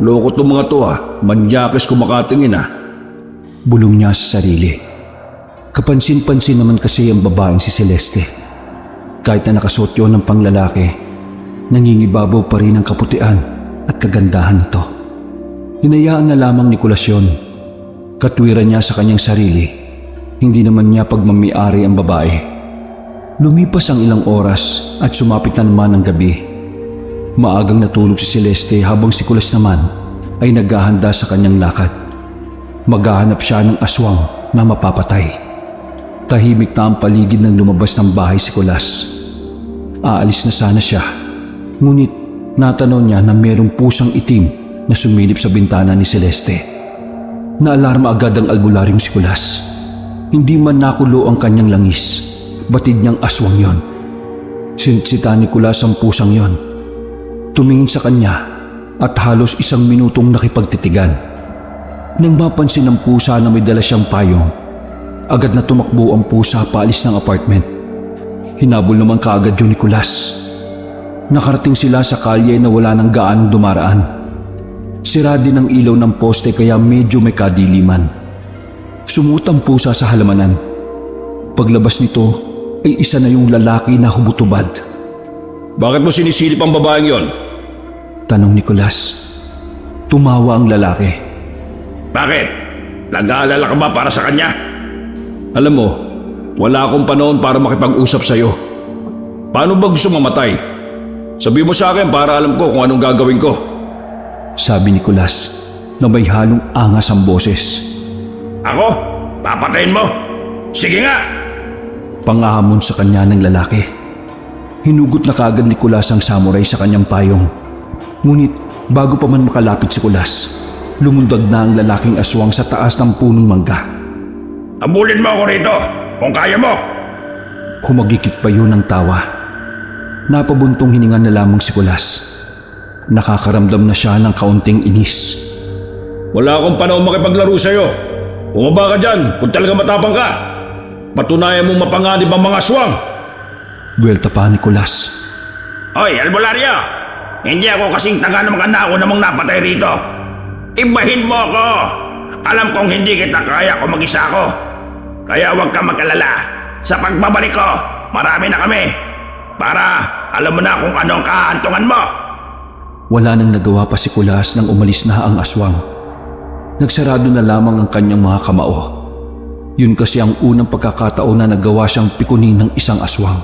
D: Loko to mga to manyakis kung makatingin
B: Bulong niya sa sarili. Kapansin-pansin naman kasi ang babaeng si Celeste. Kahit na nakasuot yun ng panglalaki, nangingibabaw pa rin ang kaputian at kagandahan nito. Hinayaan na lamang ni Kulas yun. Katwiran niya sa kanyang sarili, hindi naman niya pagmamiari ang babae. Lumipas ang ilang oras at sumapit na naman ang gabi. Maagang natulog si Celeste habang si Kulas naman ay naghahanda sa kanyang lakad. Maghahanap siya ng aswang na mapapatay. Tahimik na ang paligid nang lumabas ng bahay si Kulas. Aalis na sana siya, ngunit natanaw niya na mayroong pusang itim na sumilip sa bintana ni Celeste. Naalarma agad ang albularyong si Kulas. Hindi man nakulo ang kanyang langis, batid niyang aswang yon. Sinitsita ni Kulas ang pusang yon Tumingin sa kanya at halos 1 minutong nakipagtitigan. Nang mapansin ng pusa na may dala siyang payong, agad na tumakbo ang pusa paalis ng apartment. Hinabol naman kaagad yun ni Nicolas. Nakarating sila sa kalye na wala nang gaanong dumaraan. Sira din ang ilaw ng poste kaya medyo may kadiliman. Sumuot ang pusa sa halamanan. Paglabas nito ay isa na yung lalaki na humutubad.
D: Bakit mo sinisilip ang babaeng yon?
B: Tanong ni Nicolas. Tumawa ang lalaki.
D: Bakit? Nag-aalala ka ba para sa kanya? Alam mo, wala akong panahon para makipag-usap sa'yo. Paano ba gusto mamatay? Sabi mo sa akin para alam ko kung anong gagawin ko.
B: Sabi ni Nicolas na may halong angas ang boses.
D: Ako? Papatayin mo? Sige nga!
B: Pangahamon sa kanya ng lalaki. Hinugot na kaagad ni Nicolas ang samurai sa kanyang payong. Ngunit bago pa man makalapit si Nicolas, lumundag na ang lalaking aswang sa taas ng punong mangga.
D: Abulin mo ako rito kung kaya mo!
B: Humagikit pa yun ng tawa. Napabuntong hininga na lamang si Nicolas. Nakakaramdam na siya ng kaunting inis.
D: Wala akong panahon makipaglaro sa'yo. Bumaba ka dyan kung talaga matapang ka. Patunayan mong mapanganib ang mga aswang.
B: Buwelta pa ni Nicolas.
D: Hoy, Albulario! Hindi ako kasing tanga ng mga nako namang napatay rito. Ibahin mo ako! Alam kong hindi kita kaya kung mag-isa ako. Kaya huwag ka mag-alala. Sa pagbabalik ko, marami na kami. Para alam mo na kung anong kahantungan mo.
B: Wala nang nagawa pa si Nicolas nang umalis na ang aswang. Nagsarado na lamang ang kanyang mga kamao. Yun kasi ang unang pagkakataon na nagawa siyang pikunin ng isang aswang.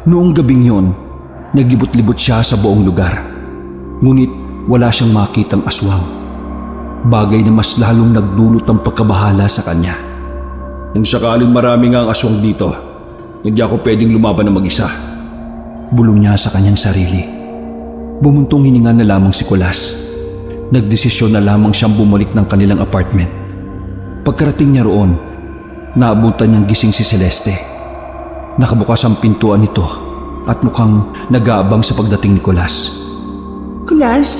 B: Noong gabing yun, naglibot-libot siya sa buong lugar. Ngunit wala siyang makitang aswang. Bagay na mas lalong nagdulot ng pagkabahala sa kanya.
D: Kung sakaling marami nga ang aswang dito, hindi ako pwedeng lumaban na mag-isa.
B: Bulong niya sa kanyang sarili. Bumuntong hininga na lamang si Nicolas. Nagdesisyon na lamang siyang bumalik ng kanilang apartment. Pagkarating niya roon, naabutan niyang gising si Celeste. Nakabukas ang pintuan nito at mukhang nag-aabang sa pagdating ni Nicolas.
E: Nicolas?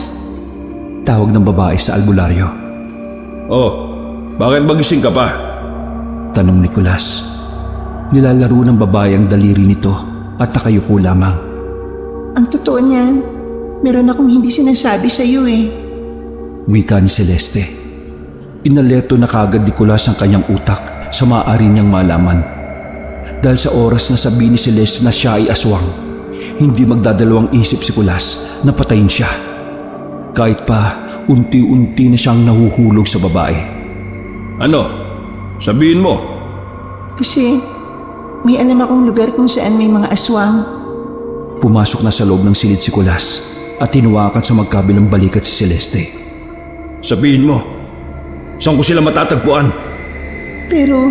B: Tawag ng babae sa albularyo.
D: Oh, bakit magising ka pa?
B: Tanong ni Nicolas. Nilalaro ng babae ang daliri nito at nakayuko lamang.
E: Ang totoo niyan, meron akong hindi sinasabi sa iyo eh.
B: Wika ni Celeste. Inalerto na kagad ni Nicolas ang kanyang utak sa maaari niyang malaman. Dahil sa oras na sabi ni Celeste na siya ay aswang, hindi magdadalawang isip si Nicolas na patayin siya. Kahit pa unti-unti na siyang nahuhulog sa babae.
D: Ano? Sabihin mo.
E: Kasi may alam akong lugar kung saan may mga aswang.
B: Pumasok na sa loob ng silid si Nicolas at tinuwakan sa magkabilang balikat si Celeste.
D: Sabihin mo. Saan ko sila matatagpuan?
E: Pero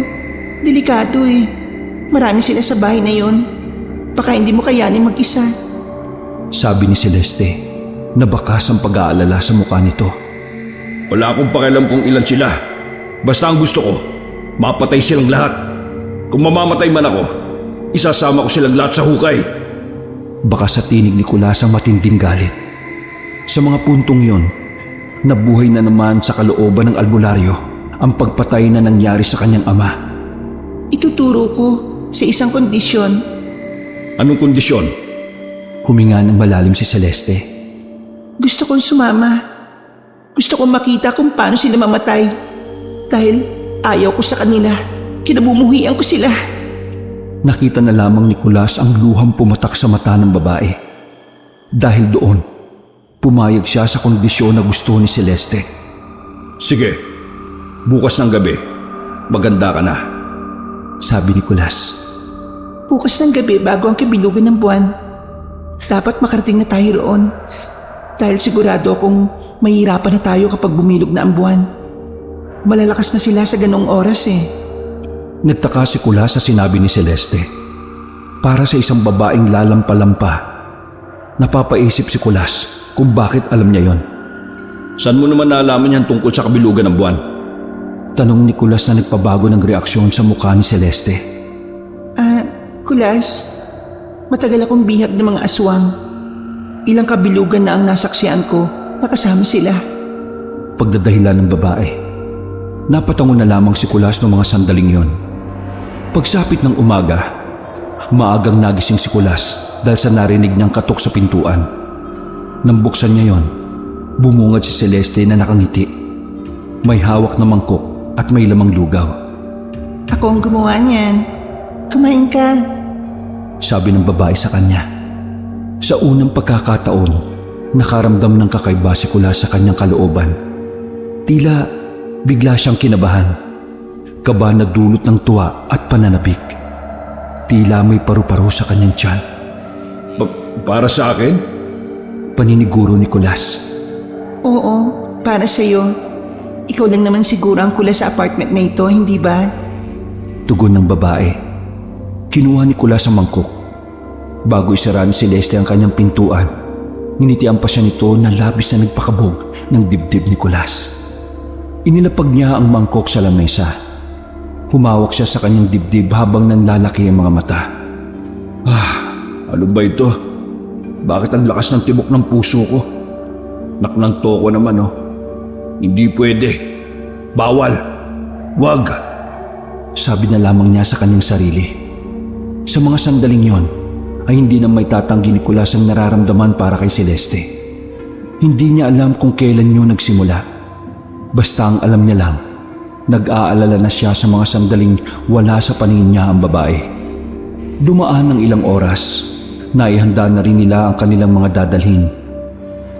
E: delikado eh. Marami sila sa bahay na yon. Baka hindi mo kayanin mag-isa.
B: Sabi ni Celeste na bakas ang pag-aalala sa mukha nito.
D: Wala akong pakialam kung ilan sila. Basta ang gusto ko, mapatay silang lahat. Kung mamamatay man ako, isasama ko silang lahat sa hukay.
B: Baka sa tinig ni Nicolas ang matinding galit. Sa mga puntong yon, nabuhay na naman sa kalooban ng albularyo ang pagpatay na nangyari sa kanyang ama.
E: Ituturo ko sa isang kondisyon.
D: Anong kondisyon?
B: Huminga ng malalim si Celeste.
E: Gusto kong sumama. Gusto kong makita kung paano sila mamatay. Dahil ayaw ko sa kanila. Kinabumuhian ko sila.
B: Nakita na lamang ni Nicolas ang luhang pumatak sa mata ng babae. Dahil doon, pumayag siya sa kondisyon na gusto ni Celeste.
D: Sige, bukas ng gabi, maganda ka na.
B: Sabi ni Nicolas.
E: Bukas ng gabi bago ang kabilugan ng buwan. Dapat makarating na tayo roon. Dahil sigurado akong mahirapan na tayo kapag bumilog na ang buwan. Malalakas na sila sa ganong oras eh.
B: Nagtaka si Nicolas sa sinabi ni Celeste. Para sa isang babaeng lalampa-lampa, napapaisip si Nicolas kung bakit alam niya yon.
D: Saan mo naman naalaman yan tungkol sa kabilugan ng buwan?
B: Tanong ni Nicolas na nagpabago ng reaksyon sa mukha ni Celeste.
E: Nicolas, matagal akong bihag ng mga aswang. Ilang kabilugan na ang nasaksiyan ko, nakasama sila.
B: Pagdadahilan ng babae. Napatango na lamang si Kulas ng mga sandaling yon. Pagsapit ng umaga, maagang nagising si Kulas dahil sa narinig niyang katok sa pintuan. Nang buksan niya yon, bumungad si Celeste na nakangiti. May hawak na mangkok at may lamang lugaw.
E: Ako ang gumawa niyan. Kumain ka.
B: Sabi ng babae sa kanya. Sa unang pagkakataon, nakaramdam ng kakaiba si Kulas sa kanyang kalooban. Tila bigla siyang kinabahan. Kaba na dulot ng tuwa at pananabik. Tila may paru-paro sa kanyang tiyan.
D: Para sa akin?
B: Paniniguro ni Kulas.
E: Oo, para sa'yo. Ikaw lang naman siguro ang kulas sa apartment na ito, hindi ba?
B: Tugon ng babae. Kinuha ni Kulas ang mangkok. Bago isara ni Celeste ang kanyang pintuan, nginitian pa siya nito na labis na nagpakabog ng dibdib ni Kulas. Inilapag niya ang mangkok sa lamesa. Humawak siya sa kanyang dibdib habang nanlalaki ang mga mata.
D: Ano ba ito? Bakit ang lakas ng tibok ng puso ko? Naknanto ko naman oh. Hindi pwede. Bawal. Wag.
B: Sabi na lamang niya sa kanyang sarili. Sa mga sandaling yon, ay hindi na may tatanggi ni Kulas ang nararamdaman para kay Celeste. Hindi niya alam kung kailan yun nagsimula. Basta ang alam niya lang, nag-aalala na siya sa mga sandaling wala sa paningin niya ang babae. Dumaan ng ilang oras, naihanda na rin nila ang kanilang mga dadalhin.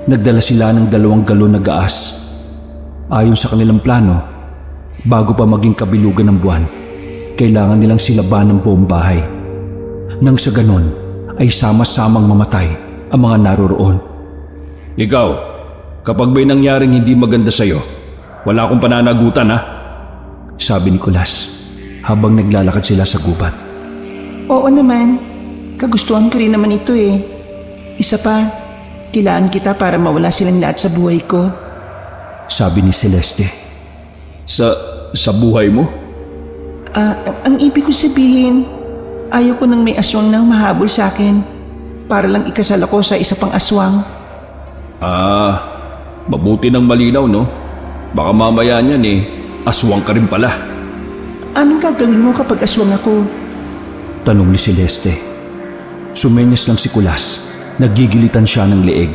B: Nagdala sila ng 2 galon na gaas. Ayon sa kanilang plano, bago pa maging kabilugan ng buwan, kailangan nilang silaban ng buong bahay. Nang sa ganon, ay sama-samang mamatay ang mga naroroon.
D: Ikaw, kapag may nangyaring hindi maganda sa'yo, wala akong pananagutan ha?
B: Sabi ni Kulas habang naglalakad sila sa gubat.
E: Oo naman. Kagustuhan ko rin naman ito eh. Isa pa, kailangan kita para mawala silang lahat sa buhay ko.
B: Sabi ni Celeste.
D: Sa buhay mo?
E: Ang ibig ko sabihin, ayaw ko nang may aswang na humahabol sa akin para lang ikasal ako sa isa pang aswang.
D: Mabuti ng malinaw no? Baka mamaya niyan aswang ka rin pala.
E: Anong gagawin mo kapag aswang ako?
B: Tanong ni Celeste. Sumenyas lang si Kulas. Nagigilitan siya ng leeg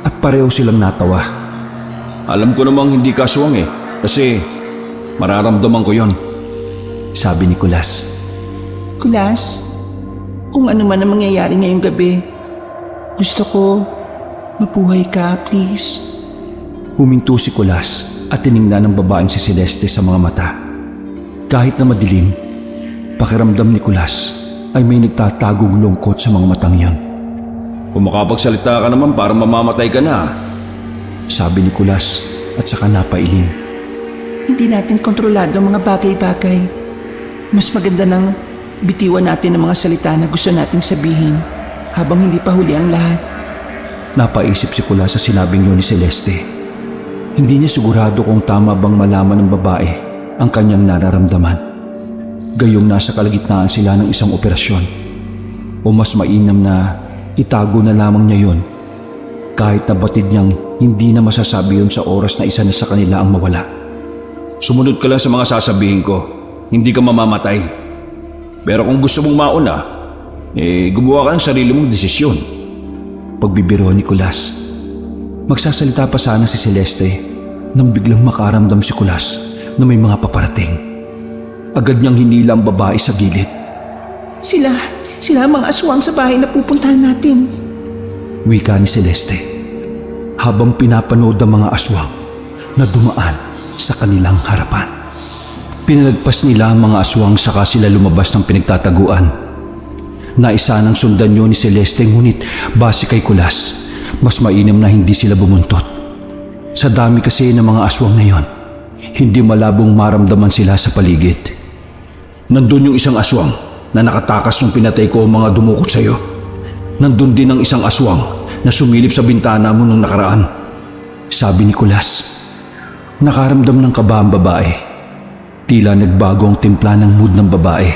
B: at pareho silang natawa.
D: Alam ko namang hindi ka aswang kasi mararamdaman ko yon.
B: Sabi ni Kulas.
E: Kulas, kung ano man ang mangyayari ngayong gabi, gusto ko mabuhay ka, please.
B: Huminto si Kulas at tiningnan ng babaeng si Celeste sa mga mata. Kahit na madilim, pakiramdam ni Kulas ay may nagtatagong lungkot sa mga matang yan.
D: Kung makapagsalita ka naman para mamamatay ka na.
B: Sabi ni Kulas at saka napailing.
E: Hindi natin kontrolado ang mga bagay-bagay. Mas maganda nang bitiwan natin ang mga salita na gusto nating sabihin habang hindi pa huli ang lahat.
B: Napaisip si Kulas sa sinabing yun ni Celeste. Hindi niya sigurado kung tama bang malaman ng babae ang kanyang nararamdaman. Gayong nasa kalagitnaan sila ng isang operasyon. O mas mainam na itago na lamang niya yon. Kahit na batid niyang hindi na masasabi yon sa oras na isa na sa kanila ang mawala.
D: Sumunod ka lang sa mga sasabihin ko. Hindi ka mamamatay. Pero kung gusto mong mauna, gumawa ka ng sarili mong desisyon.
B: Pagbibiro ni Kulas. Magsasalita pa sana si Celeste nang biglang makaramdam si Kulas na may mga paparating. Agad niyang hinila ang babae sa gilid.
E: Sila ang mga aswang sa bahay na pupuntahan natin.
B: Wika ni Celeste habang pinapanood ang mga aswang na dumaan sa kanilang harapan. Pinalagpas nila ang mga aswang saka sila lumabas ng pinagtataguan. Naisa ng sundan yun ni Celeste ngunit base kay Kulas, mas mainam na hindi sila bumuntot. Sa dami kasi ng mga aswang na yon, hindi malabong maramdaman sila sa paligid.
D: Nandun yung isang aswang na nakatakas nung pinatay ko ang mga dumukot sa'yo. Nandun din ang isang aswang na sumilip sa bintana mo nung nakaraan.
B: Sabi ni Kulas. Nakaramdam ng kaba ang babae. Tila nagbago ang timpla ng mood ng babae.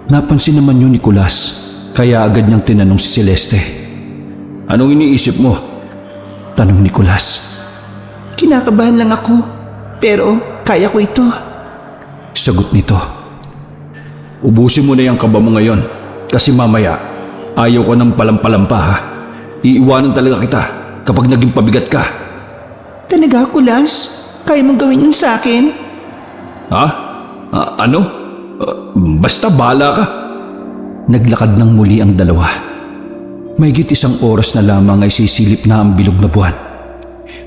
B: Napansin naman yun ni Kulas, kaya agad niyang tinanong si Celeste.
D: Anong iniisip mo?
B: Tanong ni Kulas.
E: Kinakabahan lang ako, pero kaya ko ito.
B: Sagot nito.
D: Ubusin mo na yung kaba mo ngayon. Kasi mamaya, ayaw ko ng palampalampa ha. Iiwanan talaga kita kapag naging pabigat ka.
E: Talaga, Kulas? Kaya mong gawin yun sa akin?
D: Ha? Ano? Basta bahala ka.
B: Naglakad ng muli ang dalawa. Mahigit 1 oras na lamang ay sisilip na ang bilog na buwan.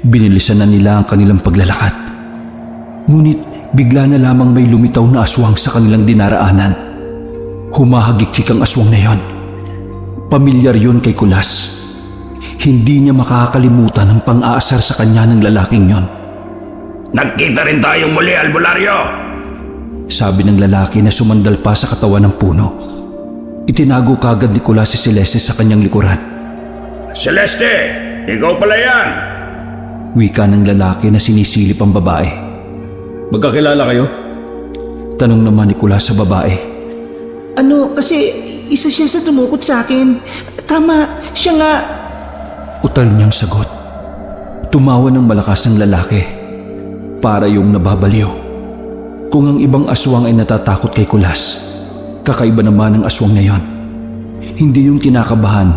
B: Binilisan na nila ang kanilang paglalakad. Ngunit bigla na lamang may lumitaw na aswang sa kanilang dinaraanan. Humahagikik ang aswang na yon. Pamilyar yon kay Kulas. Hindi niya makakalimutan ang pang-aasar sa kanya ng lalaking yon.
D: Nagkita rin tayong muli, albularyo.
B: Sabi ng lalaki na sumandal pa sa katawan ng puno. Itinago kagad ni Kulas si Celeste sa kanyang likuran.
D: Celeste, ikaw pala yan.
B: Wika ng lalaki na sinisilip ang babae.
D: Magkakilala kayo?
B: Tanong naman ni Kulas sa babae.
E: Ano, kasi isa siya sa dumukot sa akin. Tama, siya nga.
B: Utal niyang sagot. Tumawa ng malakas ang lalaki. Para yung nababaliw. Kung ang ibang aswang ay natatakot kay Kulas, kakaiba naman ang aswang na yon. Hindi yung kinakabahan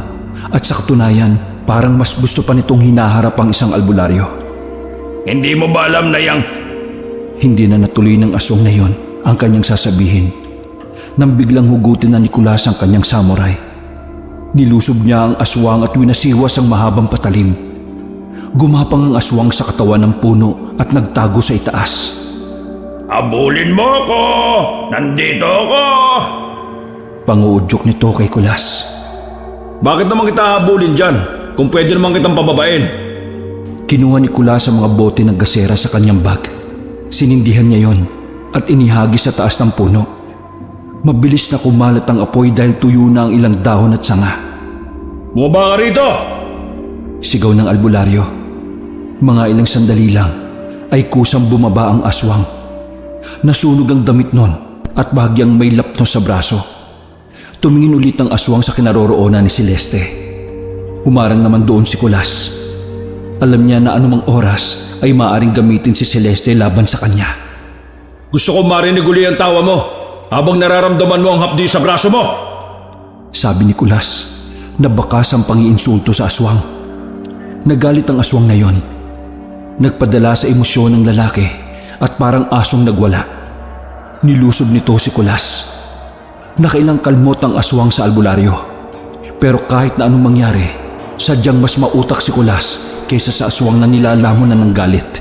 B: at sa katunayan parang mas gusto pa nitong hinaharap ang isang albularyo.
D: Hindi mo ba alam na yang...
B: Hindi na natuloy ng aswang na yon ang kanyang sasabihin nang biglang hugutin na ni Kulas ang kanyang samurai. Nilusob niya ang aswang at winasiwas ang mahabang patalim. Gumapang ang aswang sa katawan ng puno at nagtago sa itaas.
D: Abulin mo ko! Nandito ako!
B: Panguudyok nito kay Kulas.
D: Bakit naman kita habulin dyan? Kung pwede naman kitang pababain.
B: Kinuha ni Kulas ang mga bote ng gasera sa kanyang bag. Sinindihan niya yon at inihagis sa taas ng puno. Mabilis na kumalat ang apoy dahil tuyo na ang ilang dahon at sanga.
D: Bumaba ka rito!
B: Sigaw ng albularyo. Mga ilang sandali lang ay kusang bumaba ang aswang. Nasunog ang damit nun at bahagyang may lapno sa braso. Tumingin ulit ang aswang sa kinaroroonan ni Celeste. Humarang naman doon si Kulas. Alam niya na anumang oras ay maaaring gamitin si Celeste laban sa kanya.
D: Gusto ko marinig uli ang tawa mo habang nararamdaman mo ang hapdi sa braso mo.
B: Sabi ni Kulas na bakas ang pangiinsulto sa aswang. Nagalit ang aswang na yon. Nagpadala sa emosyon ng lalaki at parang asong nagwala. Nilusob nito si Kulas. Nakailang kalmot ang aswang sa albularyo. Pero kahit na anong mangyari, sadyang mas mautak si Kulas kaysa sa aswang na nilalamon na ng galit.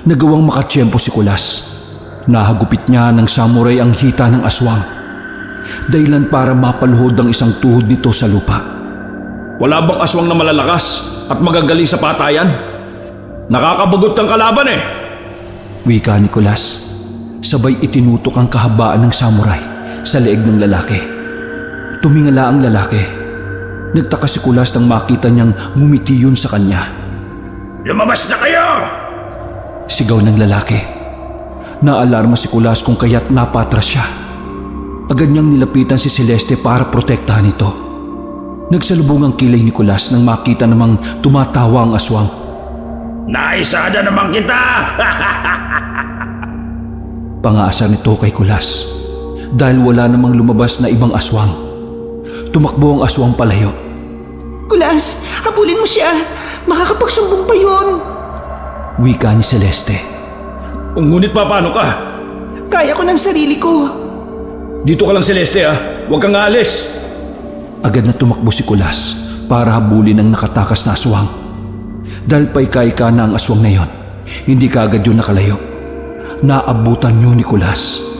B: Nagawang makatsyempo si Kulas. Nahagupit niya ng samurai ang hita ng aswang. Dahilan para mapaluhod ang isang tuhod nito sa lupa.
D: Wala bang aswang na malalakas at magagaling sa patayan? Nakakabagot ang kalaban eh.
B: Wika ni Kulas. Sabay itinutok ang kahabaan ng samurai sa leeg ng lalaki. Tumingala ang lalaki. Nagtaka si Kulas nang makita niyang ngumiti yun sa kanya.
D: Lumabas na kayo!
B: Sigaw ng lalaki. Naalarma si Kulas kung kaya't napatras siya. Agad niyang nilapitan si Celeste para protektahan ito. Nagsalubong ang kilay ni Kulas nang makita namang tumatawa ang aswang.
D: Naisada naman kita!
B: Pangaasar nito kay Kulas dahil wala namang lumabas na ibang aswang. Tumakbo ang aswang palayo.
E: Kulas, habulin mo siya. Makakapagsumbong pa yun.
B: Wika ni Celeste.
D: Ngunit paano ka?
E: Kaya ko ng sarili ko.
D: Dito ka lang Celeste ah. Huwag kang aalis.
B: Agad na tumakbo si Kulas para habulin ang nakatakas na aswang. Dahil paika-ika na ang aswang na yon, hindi kaagad yun nakalayo. Naabutan yun ni Kulas.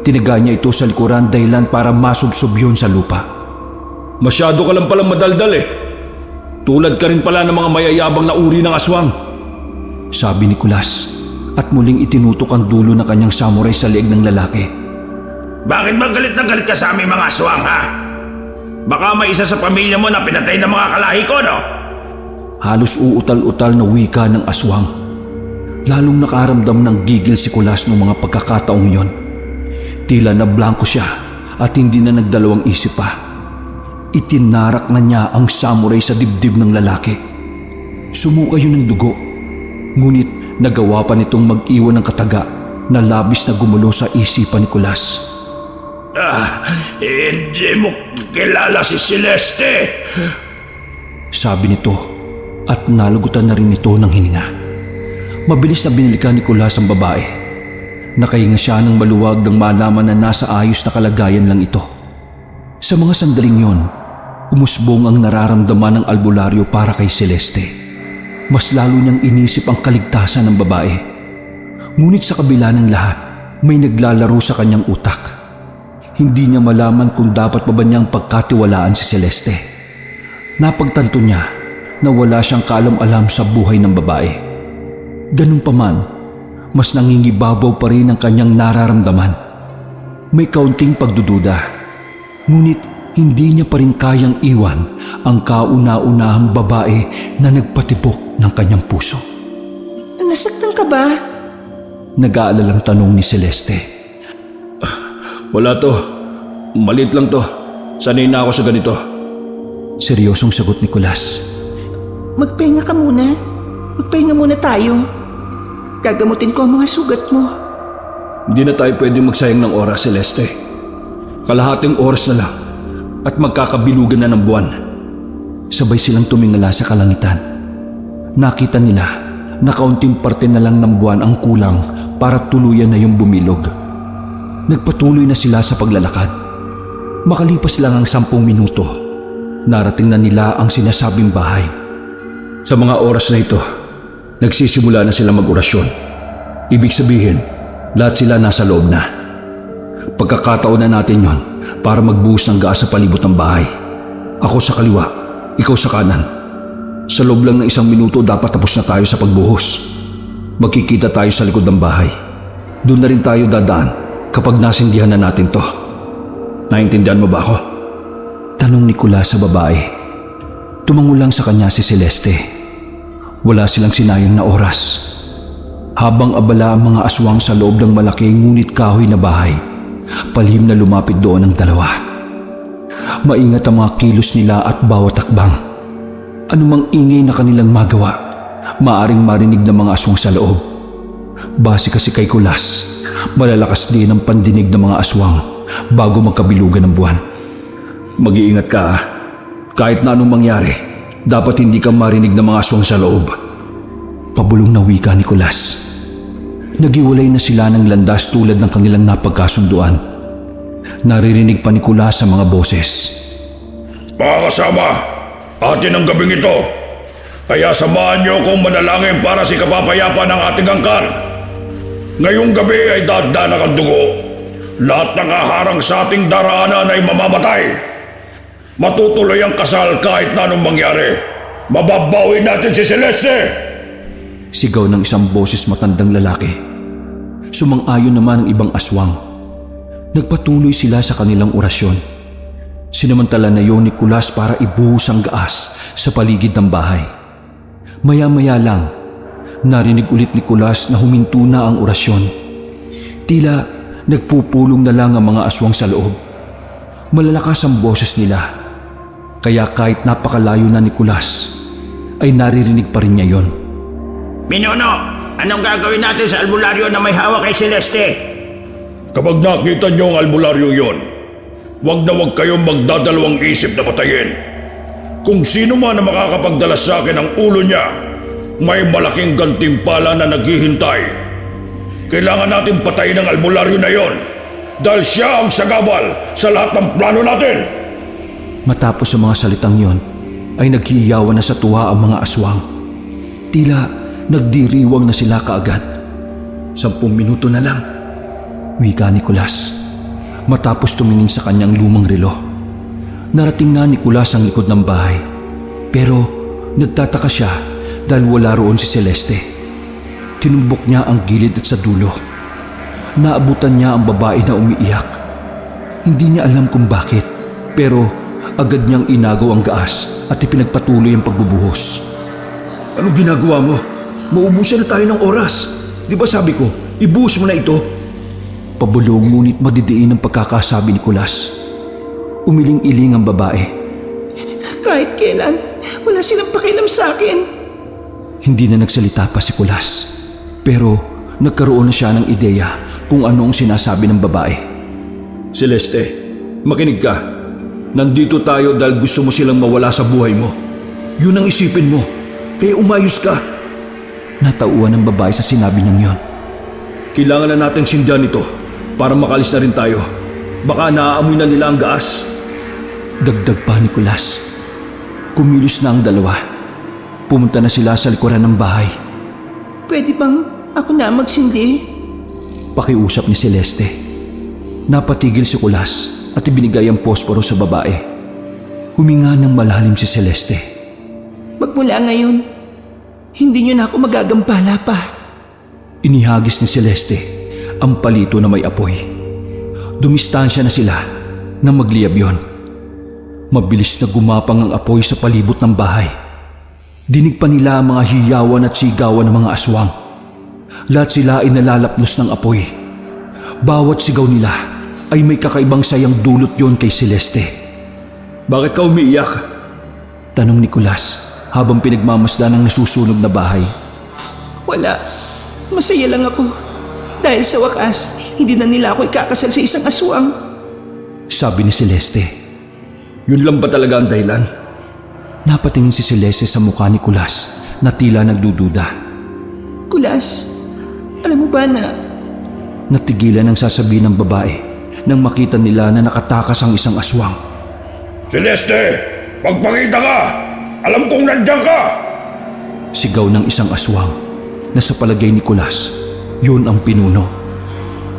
B: Tinaga niya ito sa likuran dahilan para masubsob yun sa lupa.
D: Masyado ka lang palang madaldal eh. Tulad ka rin pala ng mga mayayabang na uri ng aswang.
B: Sabi ni Kulas at muling itinutok ang dulo ng kanyang samurai sa leeg ng lalaki.
D: Bakit ba galit na galit ka sa aming mga aswang ha? Baka may isa sa pamilya mo na pinatay ng mga kalahi ko no?
B: Halos uutal-utal na wika ng aswang. Lalong nakaramdam ng gigil si Kulas noong mga pagkakataong yon. Tila na blanko siya at hindi na nagdalawang isip pa. itinarak na niya ang samurai sa dibdib ng lalaki. Sumuka yun ng dugo, ngunit nagawa pa nitong mag-iwan ng kataga na labis na gumulo sa isipan ni Kulas.
D: Hindi mo kilala si Celeste.
B: Sabi nito at nalugutan na rin ito ng hininga. Mabilis na binilikan ni Kulas ang babae. Nakahinga siya ng maluwag nang malaman na nasa ayos na kalagayan lang ito. Sa mga sandaling yon, umusbong ang nararamdaman ng albularyo para kay Celeste. Mas lalo niyang inisip ang kaligtasan ng babae. Ngunit sa kabila ng lahat, may naglalaro sa kanyang utak. Hindi niya malaman kung dapat pa ba niyang pagkatiwalaan si Celeste. Napagtanto niya na wala siyang kaalam-alam sa buhay ng babae. Ganun pa man, mas nangingibabaw pa rin ang kanyang nararamdaman. May kaunting pagdududa, ngunit hindi niya pa rin kayang iwan ang kauna-unahang babae na nagpatibok ng kanyang puso.
E: Nasaktan ka ba?
B: Nag-aalalang tanong ni Celeste.
D: Wala to. Malit lang to. Sanay na ako sa ganito.
B: Seryosong sagot ni Kulas.
E: Magpahinga ka muna. Magpahinga muna tayo. Gagamutin ko ang mga sugat mo.
D: Hindi na tayo pwedeng magsayang ng oras, Celeste. Kalahating oras na lang at magkakabilugan na ng buwan.
B: Sabay silang tumingala sa kalangitan. Nakita nila na kaunting parte na lang ng buwan ang kulang para tuluyan na yung bumilog. Nagpatuloy na sila sa paglalakad. Makalipas lang ang 10 minuto, narating na nila ang sinasabing bahay.
D: Sa mga oras na ito, nagsisimula na sila mag-orasyon. Ibig sabihin, lahat sila nasa loob na. Pagkakataon na natin yon para magbuhos ng gas sa palibot ng bahay. Ako sa kaliwa, ikaw sa kanan. Sa loob lang ng 1 minuto dapat tapos na tayo sa pagbuhos. Magkikita tayo sa likod ng bahay. Doon na rin tayo dadaan kapag nasindihan na natin to. Naintindihan mo ba ako?
B: Tanong ni Kulas sa babae. Tumango lang sa kanya si Celeste. Wala silang sinayang na oras. Habang abala ang mga aswang sa loob ng malaki ngunit kahoy na bahay, palihim na lumapit doon ang dalawa. Maingat ang mga kilos nila at bawat takbang. Anumang ingay na kanilang magawa, maaring marinig ng mga aswang sa loob. Base kasi kay Kulas, malalakas din ang pandinig ng mga aswang bago magkabilugan ng buwan.
D: Mag-iingat ka ha. Kahit na anong mangyari, dapat hindi ka marinig ng mga aswang sa loob.
B: Pabulong na wika ni Kulas. Nagiwalay na sila ng landas tulad ng kanilang napagkasunduan. Naririnig pa ni Kulas sa mga boses.
F: Mga kasama, atin ang gabing ito. Kaya samahan niyo akong manalangin para sa kapapayapa ng ating angkan. Ngayong gabi ay dadanak ang dugo. Lahat ng haharang sa ating daraanan ay mamamatay. Matutuloy ang kasal kahit na anong mangyari. Mababawi natin si Celeste!
B: Sigaw ng isang boses matandang lalaki. Sumang-ayon naman ang ibang aswang. Nagpatuloy sila sa kanilang orasyon. Sinamantala na yon ni Kulas para ibuhos ang gaas sa paligid ng bahay. Maya-maya lang, narinig ulit ni Kulas na huminto na ang orasyon. Tila nagpupulong na lang ang mga aswang sa loob. Malalakas ang boses nila. Kaya kahit napakalayo na ni Kulas, ay naririnig pa rin niya yon.
C: Minono, anong gagawin natin sa albularyo na may hawak kay Celeste?
F: Kapag nakita niyo ang albularyo yon, wag na wag kayong magdadalawang isip na patayin. Kung sino man na makakapagdala sa akin ang ulo niya, may malaking gantimpala na naghihintay. Kailangan natin patayin ang albularyo na yon dahil siya ang sagabal sa lahat ng plano natin.
B: Matapos ang mga salitang yon, ay naghihiyawan na sa tuwa ang mga aswang. Tila nagdiriwang na sila kaagad. 10 minuto na lang, wika ni Kulas. Matapos tumingin sa kanyang lumang relo. Narating na ni Kulas ang likod ng bahay. Pero nagtataka siya dahil wala roon si Celeste. Tinumbok niya ang gilid at sa dulo. Naabutan niya ang babae na umiiyak. Hindi niya alam kung bakit, pero agad niyang inagaw ang gaas at ipinagpatuloy ang pagbubuhos.
D: Anong ginagawa mo? Maubusan na tayo ng oras. Di ba sabi ko, ibuhos mo na ito?
B: Pabulong ngunit madidiin ang pagkakasabi ni Kulas. Umiling-iling ang babae.
E: Kahit kailan, wala silang pakialam sa akin.
B: Hindi na nagsalita pa si Kulas. Pero nagkaroon na siya ng ideya kung ano ang sinasabi ng babae.
D: Celeste, makinig ka. Nandito tayo dahil gusto mo silang mawala sa buhay mo. Yun ang isipin mo. Kaya umayos ka.
B: Natauhan ng babae sa sinabi niyang yon.
D: Kailangan na natin sindihan ito para makalis na rin tayo. Baka naaamoy na nila ang gaas.
B: Dagdag pa ni Kulas. Kumilos na ang dalawa. Pumunta na sila sa likuran ng bahay.
E: Pwede bang ako na magsindi?
B: Pakiusap ni Celeste. Napatigil si Kulas at ibinigay ang posporo sa babae. Huminga ng malalim si Celeste.
E: Magmula ngayon, hindi niyo na ako magagampala pa.
B: Inihagis ni Celeste ang palito na may apoy. Dumistansya na sila nang magliyab yon. Mabilis na gumapang ang apoy sa palibot ng bahay. Dinig pa nila ang mga hiyawan at sigawan ng mga aswang. Lahat sila ay nalalapnos ng apoy. Bawat sigaw nila ay may kakaibang sayang dulot yon kay Celeste.
D: Bakit ka umiiyak?
B: Tanong ni Kulas habang pinagmamasdan ang nasusunog na bahay.
E: Wala. Masaya lang ako. Dahil sa wakas, hindi na nila ako ikakasal sa isang aswang.
B: Sabi ni Celeste.
D: Yun lang ba talaga ang dahilan?
B: Napatingin si Celeste sa mukha ni Kulas na tila nagdududa.
E: Kulas, alam mo ba na
B: Natigilan ang sasabihin ng babae nang makita nila na nakatakas ang isang aswang.
F: Celeste, magpakita ka! Alam kong nandiyan ka!
B: Sigaw ng isang aswang na sa palagay ni Kulas, yun ang pinuno.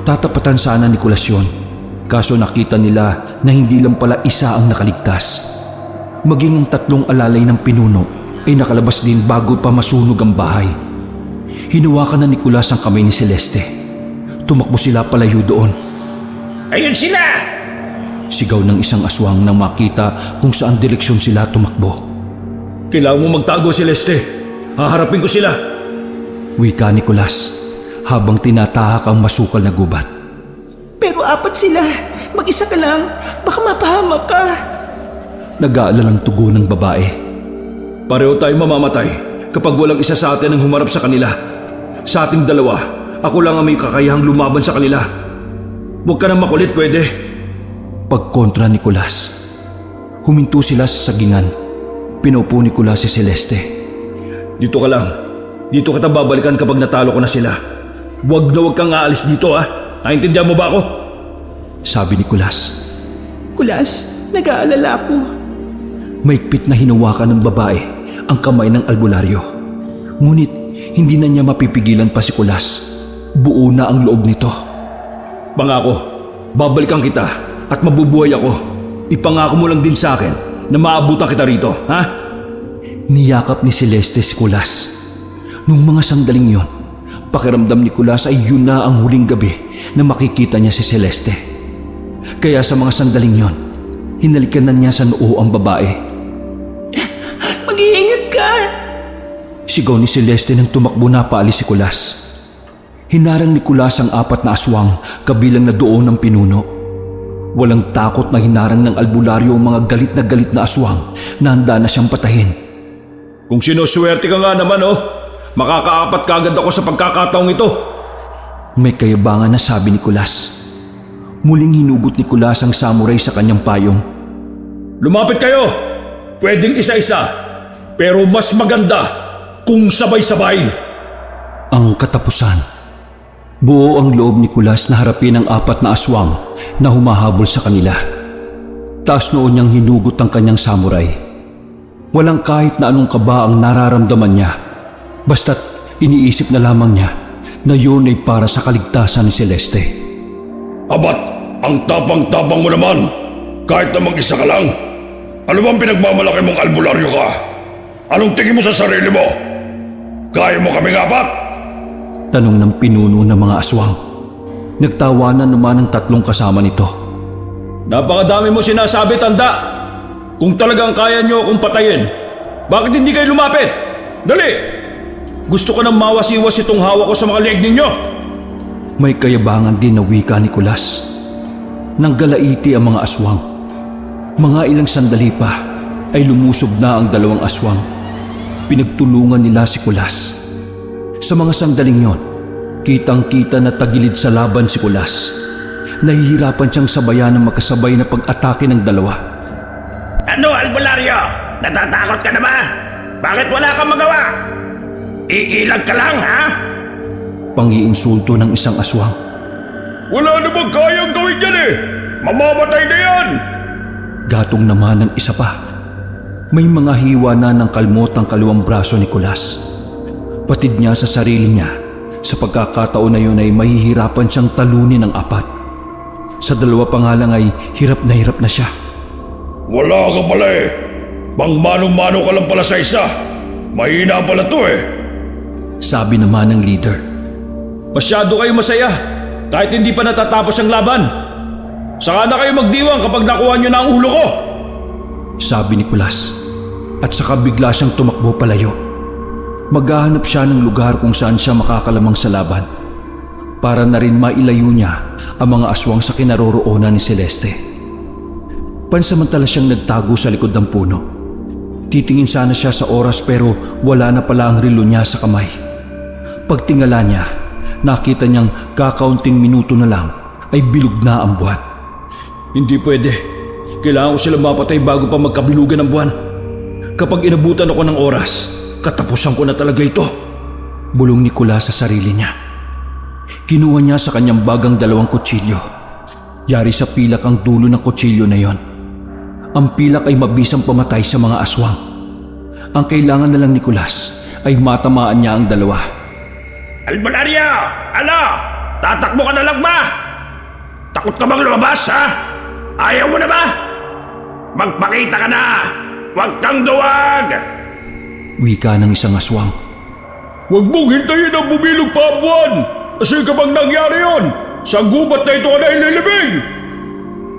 B: Tatapatan sana ni Kulas yun, kaso nakita nila na hindi lang pala isa ang nakaligtas. Maging ang tatlong alalay ng pinuno ay nakalabas din bago pa masunog ang bahay. Hinawakan na ni Kulas ang kamay ni Celeste. Tumakbo sila palayo doon.
C: Ayun sila!
B: Sigaw ng isang aswang nang makita kung saan direksyon sila tumakbo.
D: Kailangan mo magtago, Celeste. Haharapin ko sila.
B: Wika ni Kulas habang tinatahak ang masukal na gubat.
E: pero apat sila. Mag-isa ka lang. Baka mapahamak ka.
B: Nag-aalalang tugo ng babae.
D: Pareho tayo mamamatay kapag walang isa sa atin ang humarap sa kanila. Sa ating dalawa, ako lang ang may kakayahang lumaban sa kanila. Huwag ka na makulit, pwede?
B: Pagkontra ni Kulas. Huminto sila sa sagingan. Pinaupo ni Kulas si Celeste.
D: Dito ka lang. Dito kita babalikan kapag natalo ko na sila. Huwag na huwag kang aalis dito, ha? Naintindihan mo ba ako?
B: Sabi ni Kulas.
E: Kulas, nag-aalala ako.
B: Maigpit na hinawakan ng babae ang kamay ng albularyo. Ngunit hindi na niya mapipigilan pa si Kulas. Buo na ang loob nito.
D: Pangako, babalikan kita at mabubuhay ako. Ipangako mo lang din sa akin na maabutan kita rito, ha?
B: Niyakap ni Celeste si Kulas. Nung mga sandaling yon, pakiramdam ni Kulas ay yun na ang huling gabi na makikita niya si Celeste. Kaya sa mga sandaling yon, hinalikan na niya sa noo ang babae.
E: Mag-iingat ka.
B: Sigaw ni Celeste nang tumakbo na paalis si Kulas. Hinarang ni Kulas ang apat na aswang kabilang na doon ng pinuno. Walang takot na hinarang ng albularyo ang mga galit na aswang na handa na siyang patahin.
D: Kung sinuswerte ka nga naman, oh. Makakaapat kagad ako sa pagkakataong ito.
B: May kayabangan na sabi ni Kulas. Muling hinugot ni Kulas ang samurai sa kanyang payong.
D: Lumapit kayo! Pwedeng isa-isa, pero mas maganda kung sabay-sabay.
B: Ang katapusan. Buo ang loob ni Kulas na harapin ang apat na aswang na humahabol sa kanila. Taas noon niyang hinugot ang kanyang samurai. Walang kahit na anong kaba ang nararamdaman niya. Basta't iniisip na lamang niya na yun ay para sa kaligtasan ni Celeste.
F: Abat, ang tapang-tapang mo naman. Kahit na mag-isa ka lang. Ano bang pinagmamalaki mong albularyo ka? Anong tingin mo sa sarili mo? Kaya mo kaming apat?
B: Tanong ng pinuno ng mga aswang. Nagtawanan naman ang tatlong kasama nito.
D: Napakadami mo sinasabi, tanda. Kung talagang kaya niyo akong patayin, bakit hindi kayo lumapit? Dali! Gusto ko nang mawasiwas itong hawak ko sa mga leeg ninyo.
B: May kayabangan din na wika ni Kulas. Nanggalaiti ang mga aswang. Mga ilang sandali pa, ay lumusob na ang dalawang aswang. Pinagtulungan nila si Kulas. Sa mga sandaling yon, kitang-kita na tagilid sa laban si Kulas. Nahihirapan siyang sabayan ng magkasabay na pag-atake ng dalawa.
C: Ano, Albularyo? Natatakot ka na ba? Bakit wala kang magawa? Iilag ka lang, ha?
B: Pangiinsulto ng isang aswang.
F: Wala namang kayang gawin yan eh! Mamamatay na yan!
B: Gatong naman ng isa pa. May mga hiwa na ng kalmot ang kaliwang braso ni Kulas. Patid niya sa sarili niya. Sa pagkakataon na yun ay mahihirapan siyang talunin ng apat. Sa dalawa pa nga lang ay hirap na siya.
F: Wala ka pala eh! Pangmanong-mano ka lang pala sa isa! Mahina pala to eh!
B: Sabi naman ng leader.
D: Masyado kayo masaya kahit hindi pa natatapos ang laban. Saka na kayo magdiwang kapag nakuha nyo na ang ulo ko.
B: Sabi ni Kulas. At saka bigla siyang tumakbo palayo. Maghahanap siya ng lugar kung saan siya makakalamang sa laban. Para na rin mailayo niya ang mga aswang sa kinaroroonan ni Celeste. Pansamantala siyang nagtago sa likod ng puno. Titingin sana siya sa oras pero wala na pala ang relo niya sa kamay. Pagtingala niya, nakita niyang kakaunting minuto na lang ay bilog na ang buwan.
D: Hindi pwede. Kailangan ko silang mapatay bago pa magkabilugan ng buwan. Kapag inabutan ako ng oras, katapusan ko na talaga ito.
B: Bulong ni Kulas sa sarili niya. Kinuha niya sa kanyang bagang dalawang kutsilyo. Yari sa pilak ang dulo ng kutsilyo na yon. Ang pilak ay mabisang pamatay sa mga aswang. Ang kailangan na lang ni Kulas ay matamaan niya ang dalawa.
C: Albularyo! Ano? Tatakbo ka na lang ba? Takot ka bang lumabas, ha? Ayaw mo na ba? Magpakita ka na! Huwag kang duwag!
B: Wika ng isang aswang.
F: Huwag mong hintayin ang bumilog pa ang buwan! Kasi kapag nangyari yon, sa gubat na ito ka na ililibing!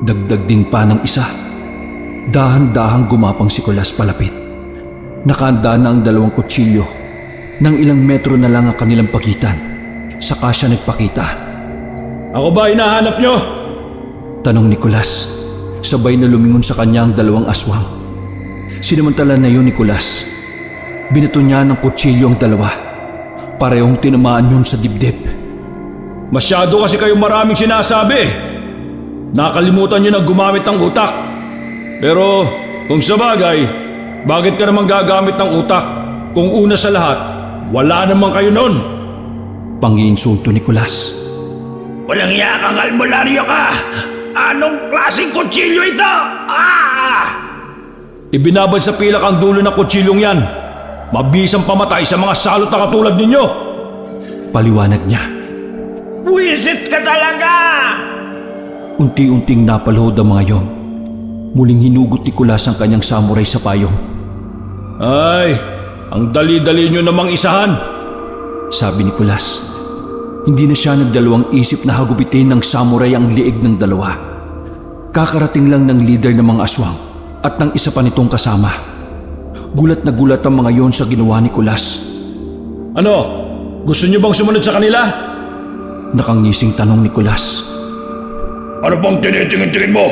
B: Dagdag din pa ng isa. Dahan-dahang gumapang si Kulas palapit. Nakahanda na ang dalawang kutsilyo. Nang ilang metro na lang ang kanilang pagitan. Saka siya nagpakita.
D: Ako ba hinahanap nyo?
B: Tanong ni Kulas. Sabay na lumingon sa kanya ang dalawang aswang. Sinamantala na yun ni Kulas. Binato niya ng kutsilyo ang dalawa. Parehong tinamaan yun sa dibdib.
D: Masyado kasi kayong maraming sinasabi. Nakalimutan nyo na gumamit ng utak. Pero kung sa bagay, bakit ka naman gagamit ng utak? Kung una sa lahat, wala naman kayo nun.
B: Pangiinsulto ni Kulas.
C: Walang iya kang albularyo ka! Anong klaseng kutsilyo ito? Ah!
D: Ibinabad sa pilak ang dulo ng kutsilyong yan. Mabisang pamatay sa mga salot na katulad ninyo.
B: Paliwanag niya.
C: Wisit ka talaga!
B: Unti-unting napaluhod ang mga yon. Muling hinugot ni Kulas ang kanyang samurai sa payong.
D: Ay, ang dali-dali nyo namang isahan.
B: Sabi ni Kulas. Hindi na siya nagdalawang isip na hagupitin ng samurai ang liig ng dalawa. Kakarating lang ng leader ng mga aswang at ng isa pa nitong kasama. Gulat na gulat ang mga yon sa ginawa ni Kulas.
D: Ano? Gusto nyo bang sumunod sa kanila?
B: Nakangising tanong ni Kulas.
F: Ano bang tinitingin-tingin mo?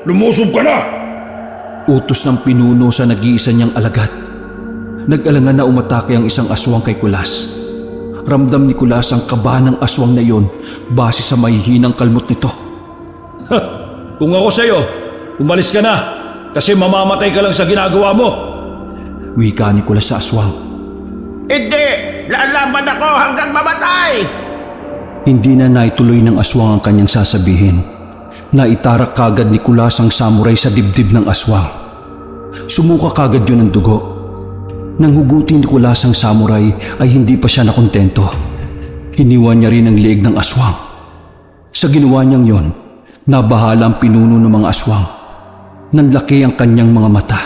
F: Lumusob ka na!
B: Utos ng pinuno sa nag-iisa niyang alagad. Nag-alangan na umatake ang isang aswang kay Kulas. Ramdam ni Kulas ang kaba ng aswang na yon base sa mahihinang kalmot nito.
D: Kung ako sa'yo, umalis ka na kasi mamamatay ka lang sa ginagawa mo.
B: Wika ni Kulas sa aswang.
C: Hindi! Lalaban ako hanggang mamatay!
B: Hindi na naituloy ng aswang ang kanyang sasabihin. Naitarak kagad ni Kulas ang samurai sa dibdib ng aswang. Sumuka kagad yun ng dugo. Nang hugutin ni Kulas ang samurai ay hindi pa siya nakontento. Hiniwa niya rin ang leeg ng aswang. Sa ginawa niyang yon, nabahala ang pinuno ng mga aswang. Nanlaki ang kanyang mga mata.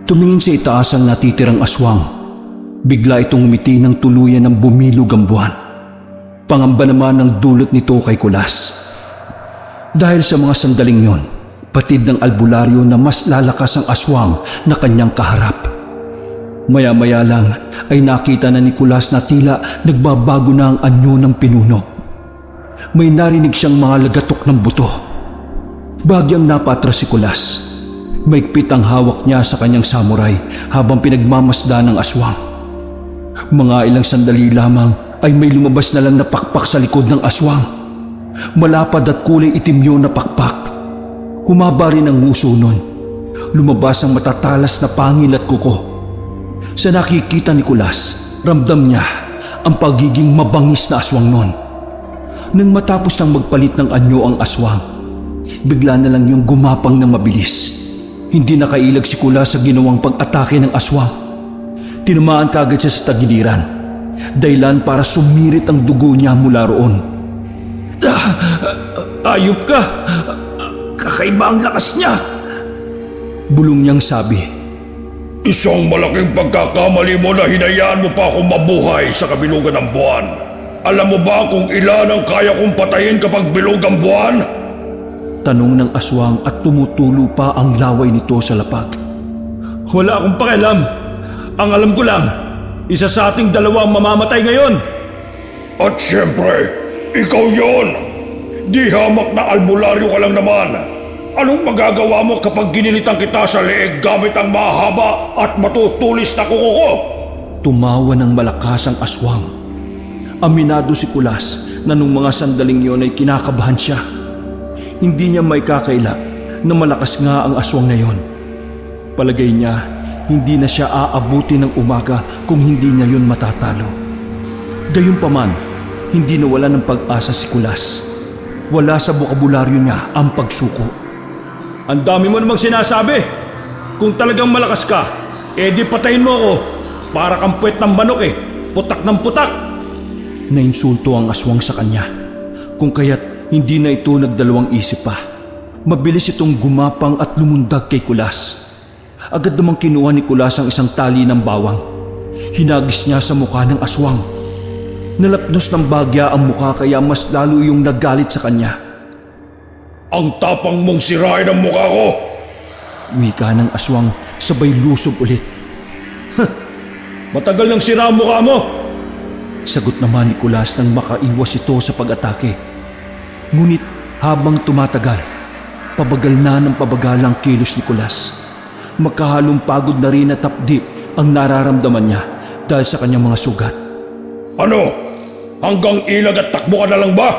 B: Tumingin sa itaas ang natitirang aswang. Bigla itong umiti ng tuluyan ng bumilog ang buwan. Pangamba naman ang dulot nito kay Kulas. Dahil sa mga sandaling yon, patid ng albularyo na mas lalakas ang aswang na kanyang kaharap. Maya-maya lang ay nakita na ni Kulas na tila nagbabago na ang anyo ng pinuno. May narinig siyang mga lagatok ng buto. Bagyang napatras si Kulas. Maigpit ang hawak niya sa kanyang samurai habang pinagmamasdan ng aswang. Mga ilang sandali lamang ay may lumabas na lang na pakpak sa likod ng aswang. Malapad at kulay itim yun na pakpak. Humaba rin ang nguso nun. Lumabas ang matatalas na pangil at kuko. Sa nakikita ni Kulas, ramdam niya ang pagiging mabangis na aswang nun. Nang matapos nang magpalit ng anyo ang aswang, bigla na lang yung gumapang na mabilis. Hindi nakailag si Kulas sa ginawang pag-atake ng aswang. Tinamaan kagad siya sa tagiliran, dahilan para sumirit ang dugo niya mula roon.
D: Ayop ka! Kakaiba ang lakas niya!
B: Bulong niyang sabi.
F: Isang malaking pagkakamali mo na hinayaan mo pa akong mabuhay sa kabilugan ng buwan. Alam mo ba kung ilan ang kaya kong patayin kapag bilog ang buwan?
B: Tanong ng aswang at tumutulo pa ang laway nito sa lapag.
D: Wala akong pakialam. Ang alam ko lang, isa sa ating dalawa ang mamamatay ngayon.
F: At siyempre, ikaw yon. Di hamak na albularyo ka lang naman. Anong magagawa mo kapag ginilitan kita sa leeg gamit ang mahaba at matutulis na kuko ko?
B: Tumawa ng malakas ang aswang. Aminado si Kulas na nung mga sandaling yon ay kinakabahan siya. Hindi niya may kakaila na malakas nga ang aswang na yon. Palagay niya, hindi na siya aabuti ng umaga kung hindi niya yun matatalo. Gayunpaman, hindi nawala ng pag-asa si Kulas. Wala sa bokabularyo niya ang pagsuko.
D: Ang dami mo namang sinasabi. Kung talagang malakas ka, edi patayin mo ako. Para kang puwet ng manok putak ng putak.
B: Nainsulto ang aswang sa kanya, kung kaya't hindi na ito nagdalawang isip pa. Mabilis itong gumapang at lumundag kay Kulas. Agad namang kinuha ni Kulas ang isang tali ng bawang. Hinagis niya sa mukha ng aswang. Nalapnos ng bagya ang mukha kaya mas lalo yung nagalit sa kanya.
F: Ang tapang mong sirain ang mukha ko!
B: Wika ng aswang sabay lusob ulit.
D: Matagal nang sira ang mukha mo.
B: Sagot naman ni Kulas nang makaiwas ito sa pag-atake. Ngunit habang tumatagal, pabagal na ng pabagal ang kilos ni Kulas. Magkahalong pagod na rin at tapdi ang nararamdaman niya dahil sa kanyang mga sugat.
F: Ano? Hanggang ilag at takbo ka na lang ba?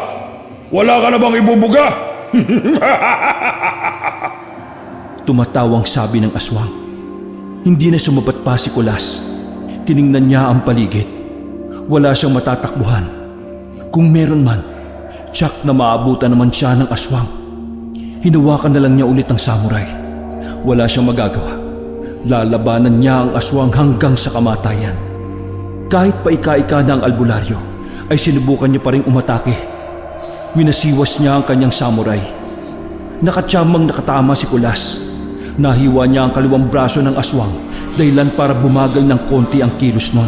F: Wala ka na bang ibubuga?
B: Tumatawang sabi ng aswang. Hindi na sumabat pa si Kulas. Tiningnan niya ang paligid. Wala siyang matatakbuhan. Kung meron man, tsak na maabutan naman siya ng aswang. Hinawakan na lang niya ulit ang samurai. Wala siyang magagawa. Lalabanan niya ang aswang hanggang sa kamatayan. Kahit pa ika-ika na ang albularyo, ay sinubukan niya pa rin umatake. Winasiwas niya ang kanyang samurai. Nakatsamang nakatama si Kulas. Nahiwa niya ang kaliwang braso ng aswang dahilan para bumagal ng konti ang kilos nun.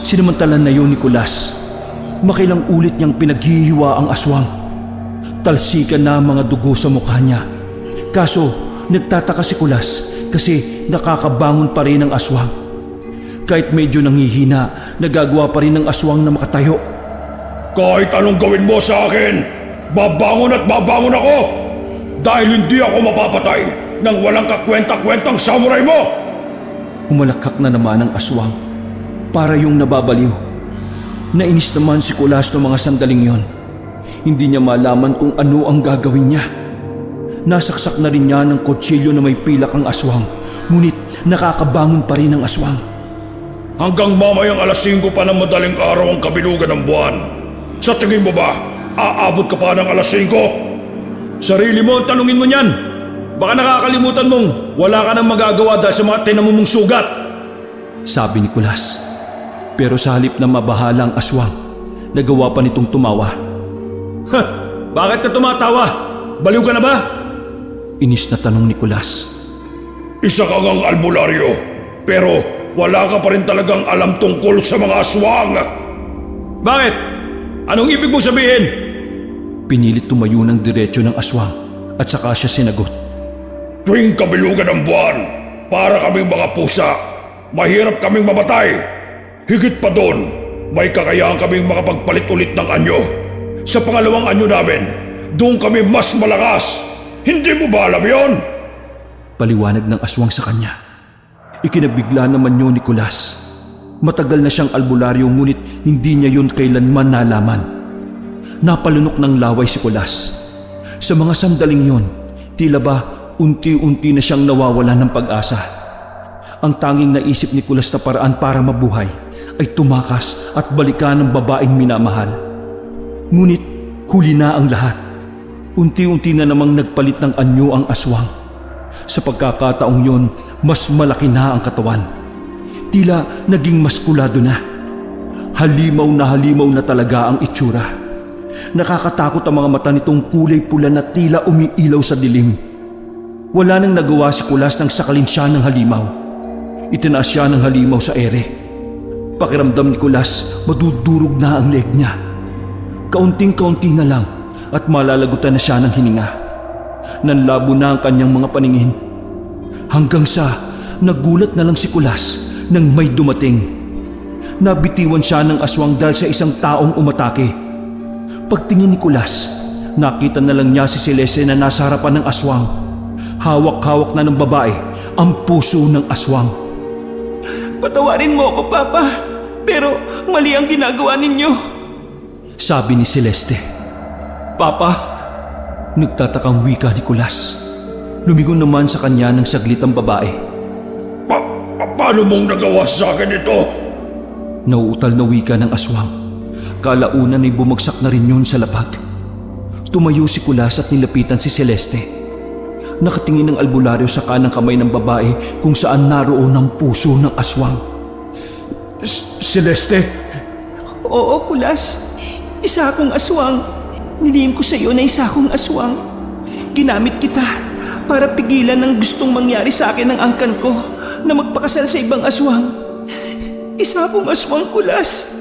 B: Sinamantalan na yun ni Kulas. Makilang ulit niyang pinaghihiwa ang aswang. Talsikan na ang mga dugo sa mukha niya. Kaso nagtataka si Kulas kasi nakakabangon pa rin ang aswang. Kahit medyo nanghihina, nagagawa pa rin ng aswang na makatayo.
F: Kahit anong gawin mo sa akin, babangon at babangon ako! Dahil hindi ako mapapatay ng walang kakwenta-kwentang samurai mo!
B: Umalakak na naman ang aswang, para yung nababaliw. Nainis naman si Kulas ng mga sandaling yon. Hindi niya malaman kung ano ang gagawin niya. Nasaksak na rin niya ng kutsilyo na may pilak ang aswang, ngunit nakakabangon pa rin ang aswang.
F: Hanggang mamayang alas 5 pa ng madaling araw ang kabilugan ng buwan. Sa tingin mo ba, aabot ka pa ng alas 5?
D: Sarili mo ang tanungin mo niyan. Baka nakakalimutan mong wala ka nang magagawa dahil sa mga tinamumong sugat.
B: Sabi ni Kulas. Pero sa halip na mabahala ang aswang, nagawa pa nitong tumawa.
D: Bakit ka tumatawa? Baliw ka na ba?
B: Inis na tanong ni Kulas.
F: Isa kang ang albularyo, pero wala ka pa rin talagang alam tungkol sa mga aswang.
D: Bakit? Anong ibig mong sabihin?
B: Pinilit tumayo ng diretsyo ng aswang at saka siya sinagot.
F: Tuwing kabilugan ng buwan, para kaming mga pusa, mahirap kaming mamatay. Higit pa doon, may kakayahan kaming makapagpalit ulit ng anyo. Sa pangalawang anyo namin, doon kami mas malakas. Hindi mo ba alam yon?
B: Paliwanag ng aswang sa kanya. Ikinabigla naman yun ni Kulas. Matagal na siyang albularyo ngunit hindi niya yun kailanman nalaman. Napalunok ng laway si Kulas. Sa mga sandaling yun, tila ba unti-unti na siyang nawawala ng pag-asa. Ang tanging naisip ni Kulas na paraan para mabuhay ay tumakas at balikan ang babaeng minamahal. Ngunit huli na ang lahat. Unti-unti na namang nagpalit ng anyo ang aswang. Sa pagkakataong yon, mas malaki na ang katawan. Tila naging maskulado na. Halimaw na talaga ang itsura. Nakakatakot ang mga mata nitong kulay pula na tila umiilaw sa dilim. Wala nang nagawa si Kulas nang sakalin siya ng halimaw. Itinaas siya ng halimaw sa ere. Pakiramdam ni Kulas, madudurog na ang leeg niya. Kaunting-kaunti na lang at malalagutan na siya ng hininga. Nanlabo na ang kanyang mga paningin. Hanggang sa nagulat na lang si Kulas nang may dumating. Nabitiwan siya ng aswang dahil sa isang taong umatake. Pagtingin ni Kulas, nakita na lang niya si Celeste na nasa harapan ng aswang. Hawak-hawak na ng babae ang puso ng aswang.
E: Patawarin mo ako, Papa. Pero mali ang ginagawa ninyo.
B: Sabi ni Celeste. Papa, nagtatakang wika ni Kulas. Lumigon naman sa kanya ng saglit ang babae.
F: Paano mong nagawa sa akin ito?
B: Nauutal na wika ng aswang. Kalaunan ay bumagsak na rin yun sa labag. Tumayo si Kulas at nilapitan si Celeste. Nakatingin ng albularyo sa kanang kamay ng babae kung saan naroon ang puso ng aswang.
F: Celeste?
E: Oo, Kulas. Isa akong aswang. Nilihim ko sa iyo na isa akong aswang. Ginamit kita para pigilan ang gustong mangyari sa akin ng angkan ko na magpakasal sa ibang aswang. Isa akong aswang, Kulas.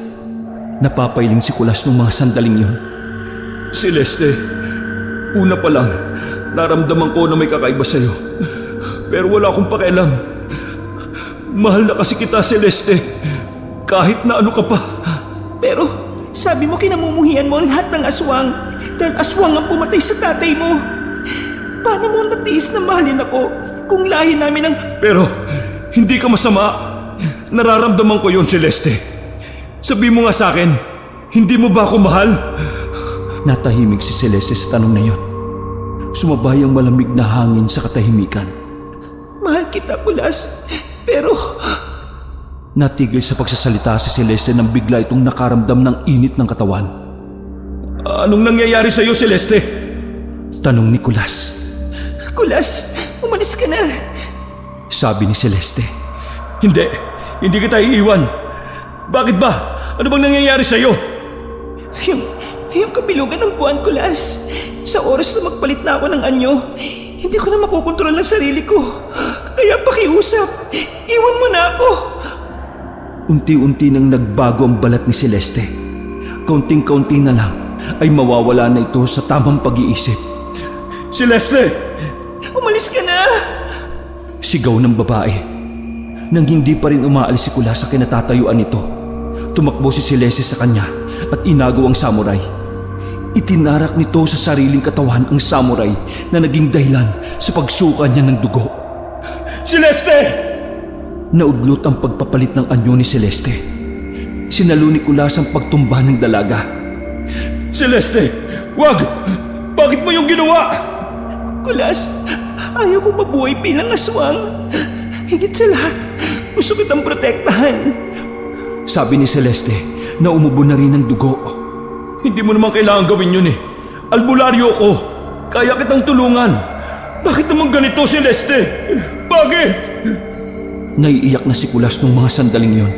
B: Napapailing si Kulas nung mga sandaling yun.
D: Celeste, una pa lang, naramdaman ko na may kakaiba sa'yo. Pero wala akong pakialam. Mahal na kasi kita, Celeste. Kahit na ano ka pa.
E: Pero sabi mo kinamumuhian mo ang lahat ng aswang dahil aswang ang pumatay sa tatay mo. Paano mo natiis na mahalin ako kung lahi namin ang...
D: Pero hindi ka masama. Nararamdaman ko yon, Celeste. Sabi mo nga sa akin, hindi mo ba ako mahal?
B: Natahimik si Celeste sa tanong na yon. Sumabay ang malamig na hangin sa katahimikan.
E: Mahal kita, Kulas. Pero...
B: Natigil sa pagsasalita si Celeste nang bigla itong nakaramdam ng init ng katawan.
D: Anong nangyayari sa'yo, Celeste?
B: Tanong ni Kulas.
E: Kulas, umalis ka na.
B: Sabi ni Celeste.
D: Hindi kita iiwan. Bakit ba? Ano bang nangyayari sa'yo?
E: Yung kabilugan ng buwan, Kulas. Sa oras na magpalit na ako ng anyo, hindi ko na makokontrol ang sarili ko. Kaya pakiusap, iwan mo na ako.
B: Unti-unti nang nagbago ang balat ni Celeste. Kaunting-kaunti na lang ay mawawala na ito sa tamang pag-iisip.
D: Celeste!
E: Umalis ka na!
B: Sigaw ng babae. Nang hindi pa rin umaalis si Kulas sa kinatatayuan nito, tumakbo si Celeste sa kanya at inagaw ang samurai. Itinarak nito sa sariling katawan ang samurai na naging dahilan sa pagsuka niya ng dugo.
D: Celeste!
B: Naudlot ang pagpapalit ng anyo ni Celeste. Sinalo ni Kulas ang pagtumba ng dalaga.
D: Celeste! Wag! Bakit mo yung ginawa?
E: Kulas, ayaw ko mabuhay bilang aswang. Higit sa lahat, gusto kitang protektahan.
B: Sabi ni Celeste na umubo na rin ng dugo.
D: Hindi mo naman kailangan gawin yun eh. Albularyo ko. Kaya kitang tulungan. Bakit naman ganito, Celeste? Bakit?
B: Naiiyak na si Kulas nung mga sandaling yon.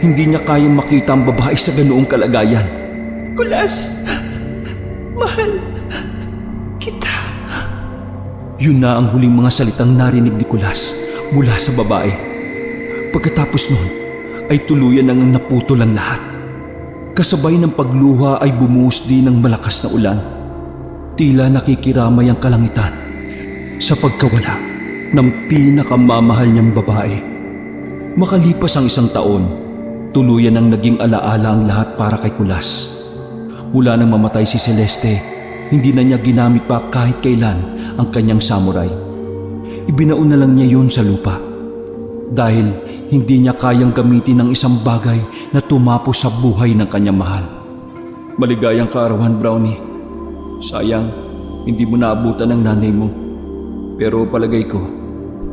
B: Hindi niya kayang makita ang babae sa ganoong kalagayan.
E: Kulas, mahal kita.
B: Yun na ang huling mga salitang narinig ni Kulas mula sa babae. Pagkatapos nun ay tuluyan nang naputol ang lahat. Kasabay ng pagluha ay bumuhos din ng malakas na ulan. Tila nakikiramay ang kalangitan sa pagkawala ng pinakamamahal niyang babae. Makalipas ang isang taon, tuluyan ang naging alaala ang lahat para kay Kulas. Mula nang mamatay si Celeste, hindi na niya ginamit pa kahit kailan ang kanyang samurai. ibinaon na lang niya yon sa lupa. Dahil hindi niya kayang gamitin ng isang bagay na tumapos sa buhay ng kanyang mahal. Maligayang kaarawan, Brownie. Sayang, hindi mo naabutan ng nanay mo. Pero palagay ko,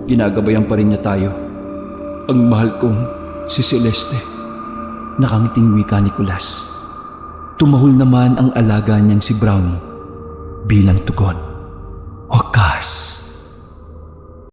B: ginagabayan pa rin niya tayo. Ang mahal kong si Celeste. Nakangiting wika ni Kulas. Tumahol naman ang alaga niyang si Brownie bilang tugon. Wakas.